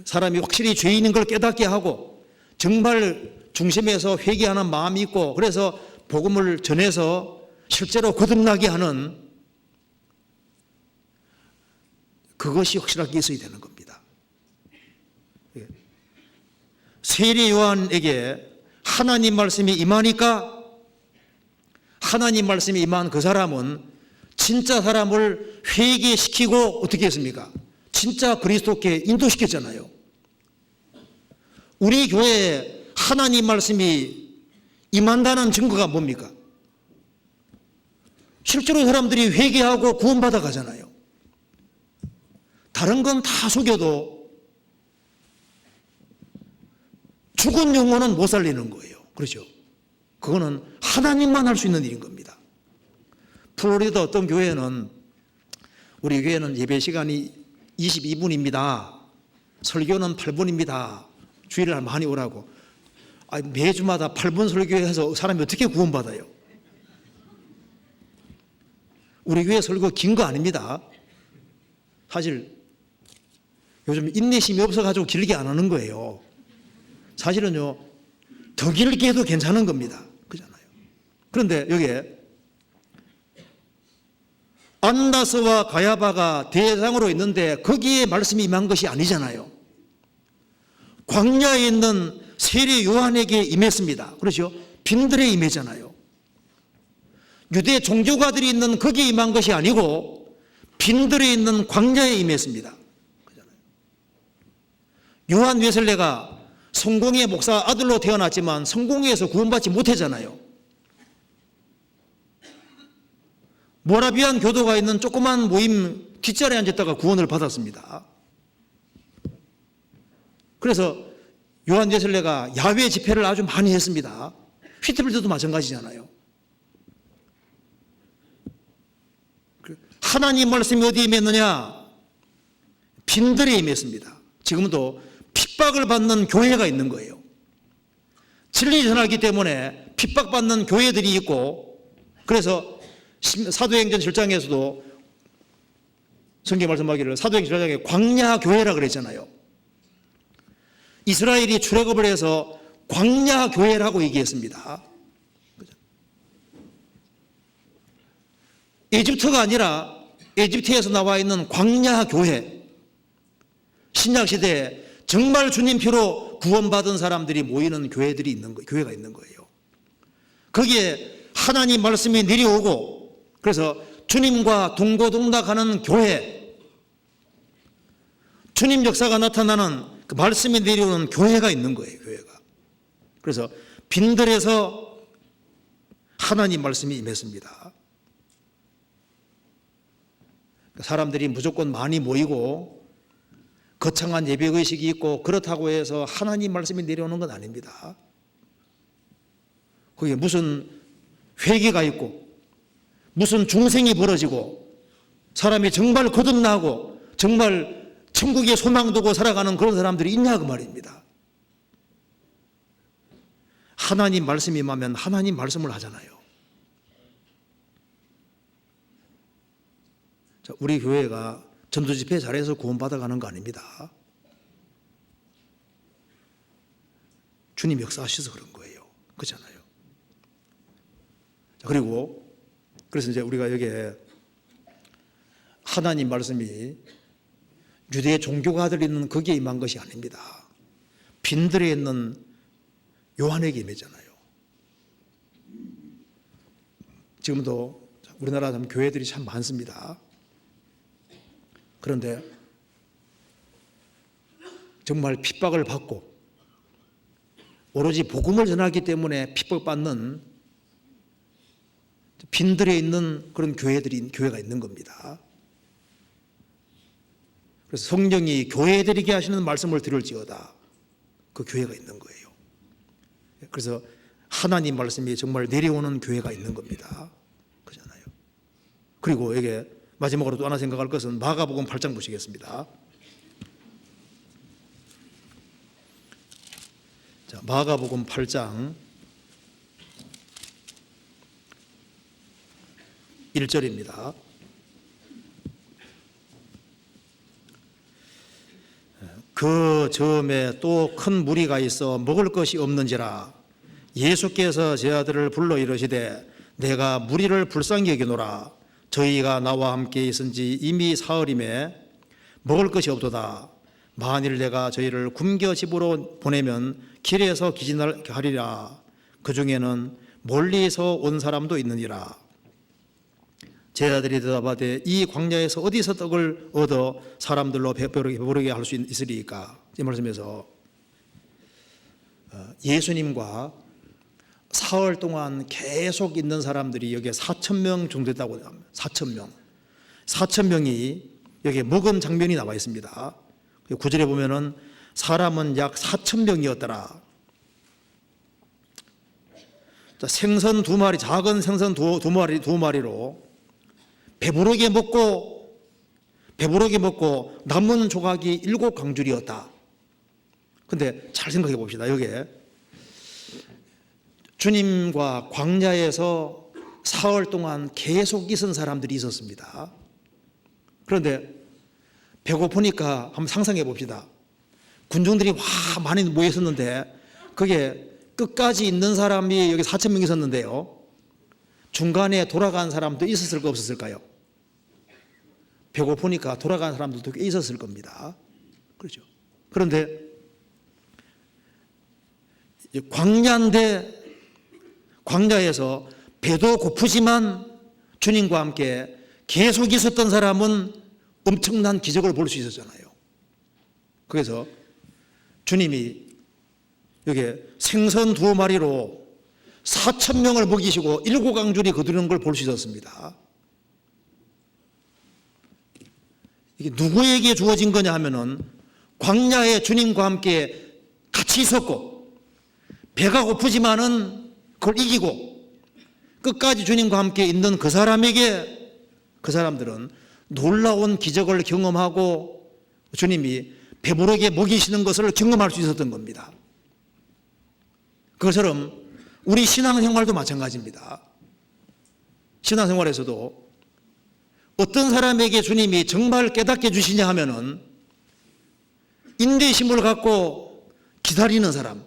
사람이 확실히 죄인인 걸 깨닫게 하고 정말 중심에서 회개하는 마음이 있고 그래서 복음을 전해서 실제로 거듭나게 하는 그것이 확실하게 있어야 되는 겁니다. 세례 요한에게 하나님 말씀이 임하니까 하나님 말씀이 임한 그 사람은 진짜 사람을 회개시키고 어떻게 했습니까? 진짜 그리스도께 인도시켰잖아요. 우리 교회에 하나님 말씀이 임한다는 증거가 뭡니까? 실제로 사람들이 회개하고 구원받아 가잖아요. 다른 건 다 속여도 죽은 영혼은 못 살리는 거예요. 그렇죠? 그거는 하나님만 할 수 있는 일인 겁니다. 플로리다 어떤 교회는 우리 교회는 예배 시간이 22분입니다. 설교는 8분입니다. 주일날 많이 오라고. 매주마다 8분 설교해서 사람이 어떻게 구원받아요? 우리 교회 설교 긴 거 아닙니다. 사실 요즘 인내심이 없어가지고 길게 안 하는 거예요. 사실은요, 더 길게 해도 괜찮은 겁니다. 그렇잖아요. 그런데 여기에 안나스와 가야바가 대상으로 있는데 거기에 말씀이 임한 것이 아니잖아요. 광야에 있는 세례 요한에게 임했습니다. 그렇죠? 빈들에 임했잖아요. 유대 종교가들이 있는 거기에 임한 것이 아니고 빈들에 있는 광야에 임했습니다. 요한 웨슬레가 성공의 목사 아들로 태어났지만 성공회에서 구원받지 못했잖아요. 모라비안 교도가 있는 조그만 모임 뒷자리에 앉았다가 구원을 받았습니다. 그래서 요한 웨슬레가 야외 집회를 아주 많이 했습니다. 휘트필드도 마찬가지잖아요. 하나님 말씀이 어디에 임했느냐? 빈들에 임했습니다. 지금도 핍박을 받는 교회가 있는 거예요. 진리 전하기 때문에 핍박받는 교회들이 있고, 그래서 사도행전 7장에서도 성경 말씀하기를 사도행전 7장에 광야 교회라 그랬잖아요. 이스라엘이 출애굽을 해서 광야 교회라고 얘기했습니다. 이집트가 아니라 이집트에서 나와 있는 광야 교회, 신약 시대에 정말 주님 피로 구원받은 사람들이 모이는 교회들이 있는 거, 교회가 있는 거예요. 거기에 하나님 말씀이 내려오고, 그래서 주님과 동고동락하는 교회, 주님 역사가 나타나는 그 말씀이 내려오는 교회가 있는 거예요. 교회가. 그래서 빈들에서 하나님 말씀이 임했습니다. 사람들이 무조건 많이 모이고 거창한 예배의식이 있고 그렇다고 해서 하나님 말씀이 내려오는 건 아닙니다. 거기에 무슨 회개가 있고 무슨 중생이 벌어지고 사람이 정말 거듭나고 정말 천국에 소망 두고 살아가는 그런 사람들이 있냐 그 말입니다. 하나님 말씀이 임하면 하나님 말씀을 하잖아요. 자, 우리 교회가 전도집회 잘해서 구원받아가는 거 아닙니다. 주님 역사하셔서 그런 거예요. 그렇잖아요. 자, 그리고 그래서 이제 우리가 여기에 하나님 말씀이 유대 종교가들이 있는 거기에 임한 것이 아닙니다. 빈들에 있는 요한에게 임했잖아요. 지금도 우리나라 교회들이 참 많습니다. 그런데 정말 핍박을 받고 오로지 복음을 전하기 때문에 핍박받는 빈들에 있는 그런 교회가 있는 겁니다. 그래서 성령이 교회들에게 하시는 말씀을 들을지어다 그 교회가 있는 거예요. 그래서 하나님 말씀이 정말 내려오는 교회가 있는 겁니다. 그렇잖아요. 그리고 여기 마지막으로 또 하나 생각할 것은 마가복음 8장 보시겠습니다. 자, 마가복음 8장 1절입니다. 그 즈음에 또 큰 무리가 있어 먹을 것이 없는지라 예수께서 제 아들을 불러 이르시되 내가 무리를 불쌍히 여기노라 저희가 나와 함께 있은지 이미 사흘임에 먹을 것이 없도다. 만일 내가 저희를 굶겨 집으로 보내면 길에서 기진하리라. 그 중에는 멀리서 온 사람도 있느니라. 제자들이 대답하되 이 광야에서 어디서 떡을 얻어 사람들로 배부르게 할 수 있으리까? 이 말씀에서 예수님과 사흘 동안 계속 있는 사람들이 여기에 4,000명 정도 됐다고 합니다. 4,000명이 여기에 먹은 장면이 나와 있습니다. 9절에 보면은 사람은 약 4,000명이었더라. 생선 2마리, 작은 생선 두 마리로 배부르게 먹고 배부르게 먹고 남은 조각이 7광줄이었다. 근데 잘 생각해 봅시다. 여기에 주님과 광야에서 사흘 동안 계속 있은 사람들이 있었습니다. 그런데 배고프니까 한번 상상해 봅시다. 군중들이 많이 모여 있었는데 그게 끝까지 있는 사람이 여기 4,000명 있었는데요. 중간에 돌아간 사람도 있었을까 없었을까요? 배고프니까 돌아간 사람들도 꽤 있었을 겁니다. 그렇죠. 그런데 광야에서 배도 고프지만 주님과 함께 계속 있었던 사람은 엄청난 기적을 볼 수 있었잖아요. 그래서 주님이 여기 생선 2마리로 4,000명을 먹이시고 7광줄이 거두는 걸 볼 수 있었습니다. 이게 누구에게 주어진 거냐 하면은 광야에 주님과 함께 같이 있었고 배가 고프지만은 그걸 이기고 끝까지 주님과 함께 있는 그 사람에게 그 사람들은 놀라운 기적을 경험하고 주님이 배부르게 먹이시는 것을 경험할 수 있었던 겁니다. 그것처럼 우리 신앙생활도 마찬가지입니다. 신앙생활에서도 어떤 사람에게 주님이 정말 깨닫게 주시냐 하면은 인내심을 갖고 기다리는 사람,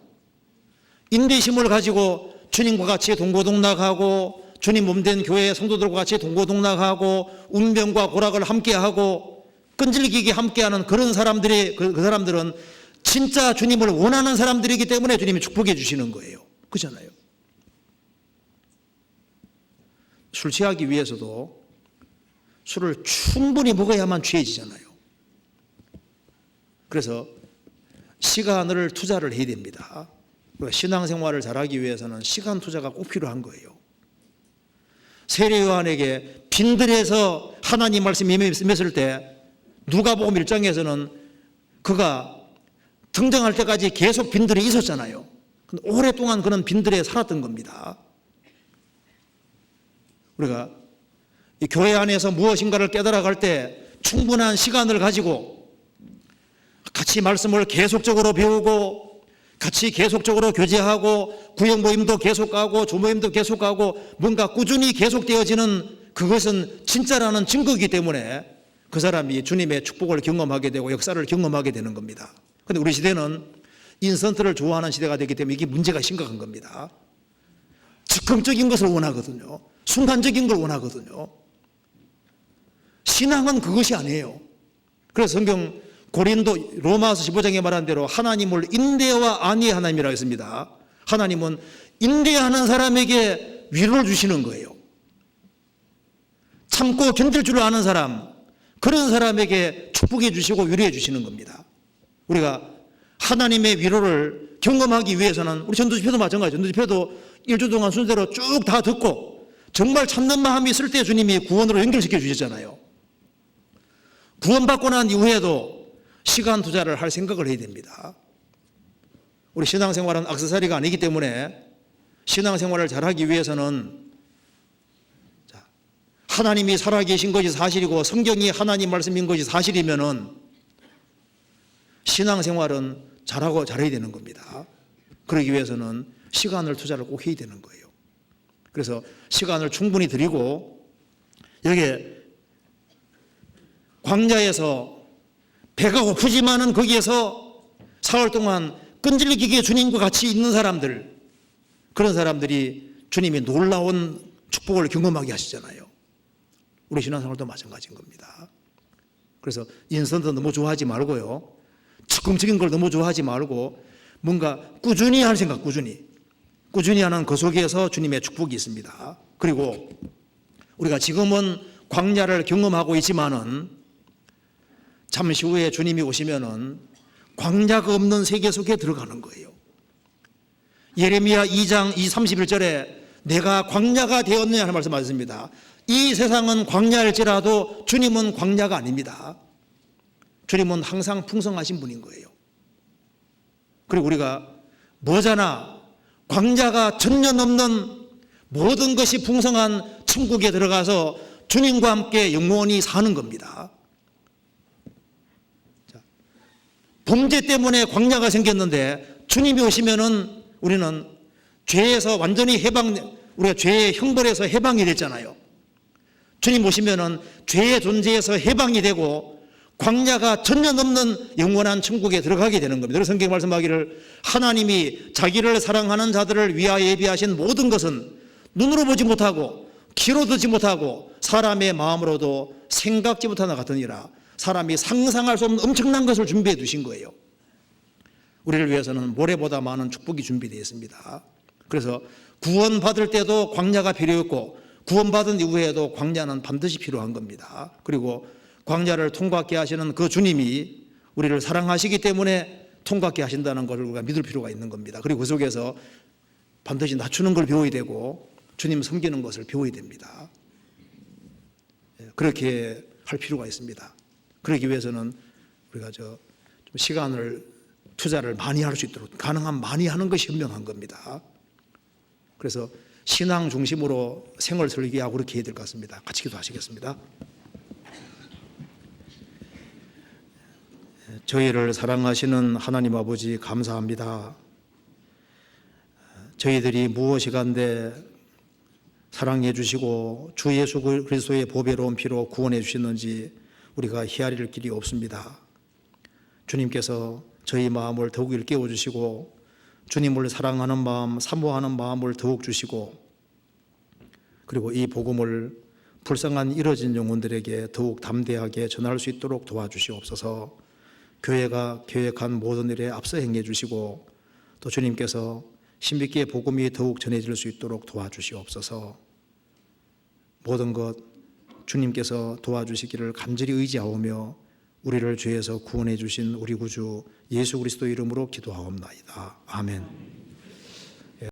인내심을 가지고 주님과 같이 동고동락하고 주님 몸된 교회 성도들과 같이 동고동락하고 운명과 고락을 함께하고 끈질기게 함께하는 그런 사람들이 그 사람들은 진짜 주님을 원하는 사람들이기 때문에 주님이 축복해 주시는 거예요. 그렇잖아요. 술 취하기 위해서도 술을 충분히 먹어야만 취해지잖아요. 그래서 시간을 투자를 해야 됩니다. 신앙생활을 잘하기 위해서는 시간 투자가 꼭 필요한 거예요. 세례 요한에게 빈들에서 하나님 말씀이 임했을 때 누가복음 1장에서는 그가 등장할 때까지 계속 빈들에 있었잖아요. 오랫동안 그는 빈들에 살았던 겁니다. 우리가 이 교회 안에서 무엇인가를 깨달아갈 때 충분한 시간을 가지고 같이 말씀을 계속적으로 배우고 같이 계속적으로 교제하고 구역 모임도 계속 가고 조모임도 계속 가고 뭔가 꾸준히 계속되어지는 그것은 진짜라는 증거이기 때문에 그 사람이 주님의 축복을 경험하게 되고 역사를 경험하게 되는 겁니다. 그런데 우리 시대는 인스턴트를 좋아하는 시대가 되기 때문에 이게 문제가 심각한 겁니다. 즉흥적인 것을 원하거든요. 순간적인 걸 원하거든요. 신앙은 그것이 아니에요. 그래서 성경 고린도 로마서 15장에 말한 대로 하나님을 인내와 안위의 하나님이라고 했습니다. 하나님은 인내하는 사람에게 위로를 주시는 거예요. 참고 견딜 줄 아는 사람, 그런 사람에게 축복해 주시고 위로해 주시는 겁니다. 우리가 하나님의 위로를 경험하기 위해서는 우리 전도집회도 마찬가지죠. 전도집회도 일주 동안 순서대로 쭉 다 듣고 정말 참는 마음이 있을 때 주님이 구원으로 연결시켜 주셨잖아요. 구원받고 난 이후에도 시간 투자를 할 생각을 해야 됩니다. 우리 신앙생활은 액세서리가 아니기 때문에 신앙생활을 잘하기 위해서는 하나님이 살아계신 것이 사실이고 성경이 하나님 말씀인 것이 사실이면은 신앙생활은 잘하고 잘해야 되는 겁니다. 그러기 위해서는 시간을 투자를 꼭 해야 되는 거예요. 그래서 시간을 충분히 드리고 여기에 광야에서 배가 고프지만은 거기에서 사흘 동안 끈질기게 주님과 같이 있는 사람들, 그런 사람들이 주님이 놀라운 축복을 경험하게 하시잖아요. 우리 신앙생활도 마찬가지인 겁니다. 그래서 인선도 너무 좋아하지 말고요. 즉흥적인 걸 너무 좋아하지 말고 뭔가 꾸준히 할 생각, 꾸준히 하는 그 속에서 주님의 축복이 있습니다. 그리고 우리가 지금은 광야를 경험하고 있지만은 잠시 후에 주님이 오시면은 광야가 없는 세계 속에 들어가는 거예요. 예레미야 2장 31절에 내가 광야가 되었느냐 하는 말씀 맞습니다. 이 세상은 광야일지라도 주님은 광야가 아닙니다. 주님은 항상 풍성하신 분인 거예요. 그리고 우리가 뭐잖아, 광야가 전혀 없는 모든 것이 풍성한 천국에 들어가서 주님과 함께 영원히 사는 겁니다. 범죄 때문에 광야가 생겼는데 주님이 오시면은 우리는 죄에서 완전히 우리가 죄의 형벌에서 해방이 됐잖아요. 주님 오시면은 죄의 존재에서 해방이 되고 광야가 전혀 없는 영원한 천국에 들어가게 되는 겁니다. 그래서 성경 말씀하기를 하나님이 자기를 사랑하는 자들을 위하여 예비하신 모든 것은 눈으로 보지 못하고 귀로 듣지 못하고 사람의 마음으로도 생각지 못하나 같으니라. 사람이 상상할 수 없는 엄청난 것을 준비해 두신 거예요. 우리를 위해서는 모래보다 많은 축복이 준비되어 있습니다. 그래서 구원받을 때도 광야가 필요했고 구원받은 이후에도 광야는 반드시 필요한 겁니다. 그리고 광야를 통과하게 하시는 그 주님이 우리를 사랑하시기 때문에 통과하게 하신다는 것을 우리가 믿을 필요가 있는 겁니다. 그리고 그 속에서 반드시 낮추는 걸 배워야 되고 주님 섬기는 것을 배워야 됩니다. 그렇게 할 필요가 있습니다. 그러기 위해서는 우리가 좀 시간을 투자를 많이 할 수 있도록 가능한 많이 하는 것이 현명한 겁니다. 그래서 신앙 중심으로 생을 설계하고 그렇게 해야 될 것 같습니다. 같이 기도하시겠습니다. 저희를 사랑하시는 하나님 아버지 감사합니다. 저희들이 무엇이간데 사랑해 주시고 주 예수 그리스도의 보배로운 피로 구원해 주셨는지 우리가 헤아릴 길이 없습니다. 주님께서 저희 마음을 더욱 일깨워 주시고 주님을 사랑하는 마음, 사모하는 마음을 더욱 주시고 그리고 이 복음을 불쌍한 이뤄진 영혼들에게 더욱 담대하게 전할 수 있도록 도와주시옵소서. 교회가 계획한 모든 일에 앞서 행해 주시고 또 주님께서 신비기의 복음이 더욱 전해질 수 있도록 도와주시옵소서. 모든 것 주님께서 도와주시기를 간절히 의지하오며 우리를 죄에서 구원해 주신 우리 구주 예수 그리스도 이름으로 기도하옵나이다. 아멘.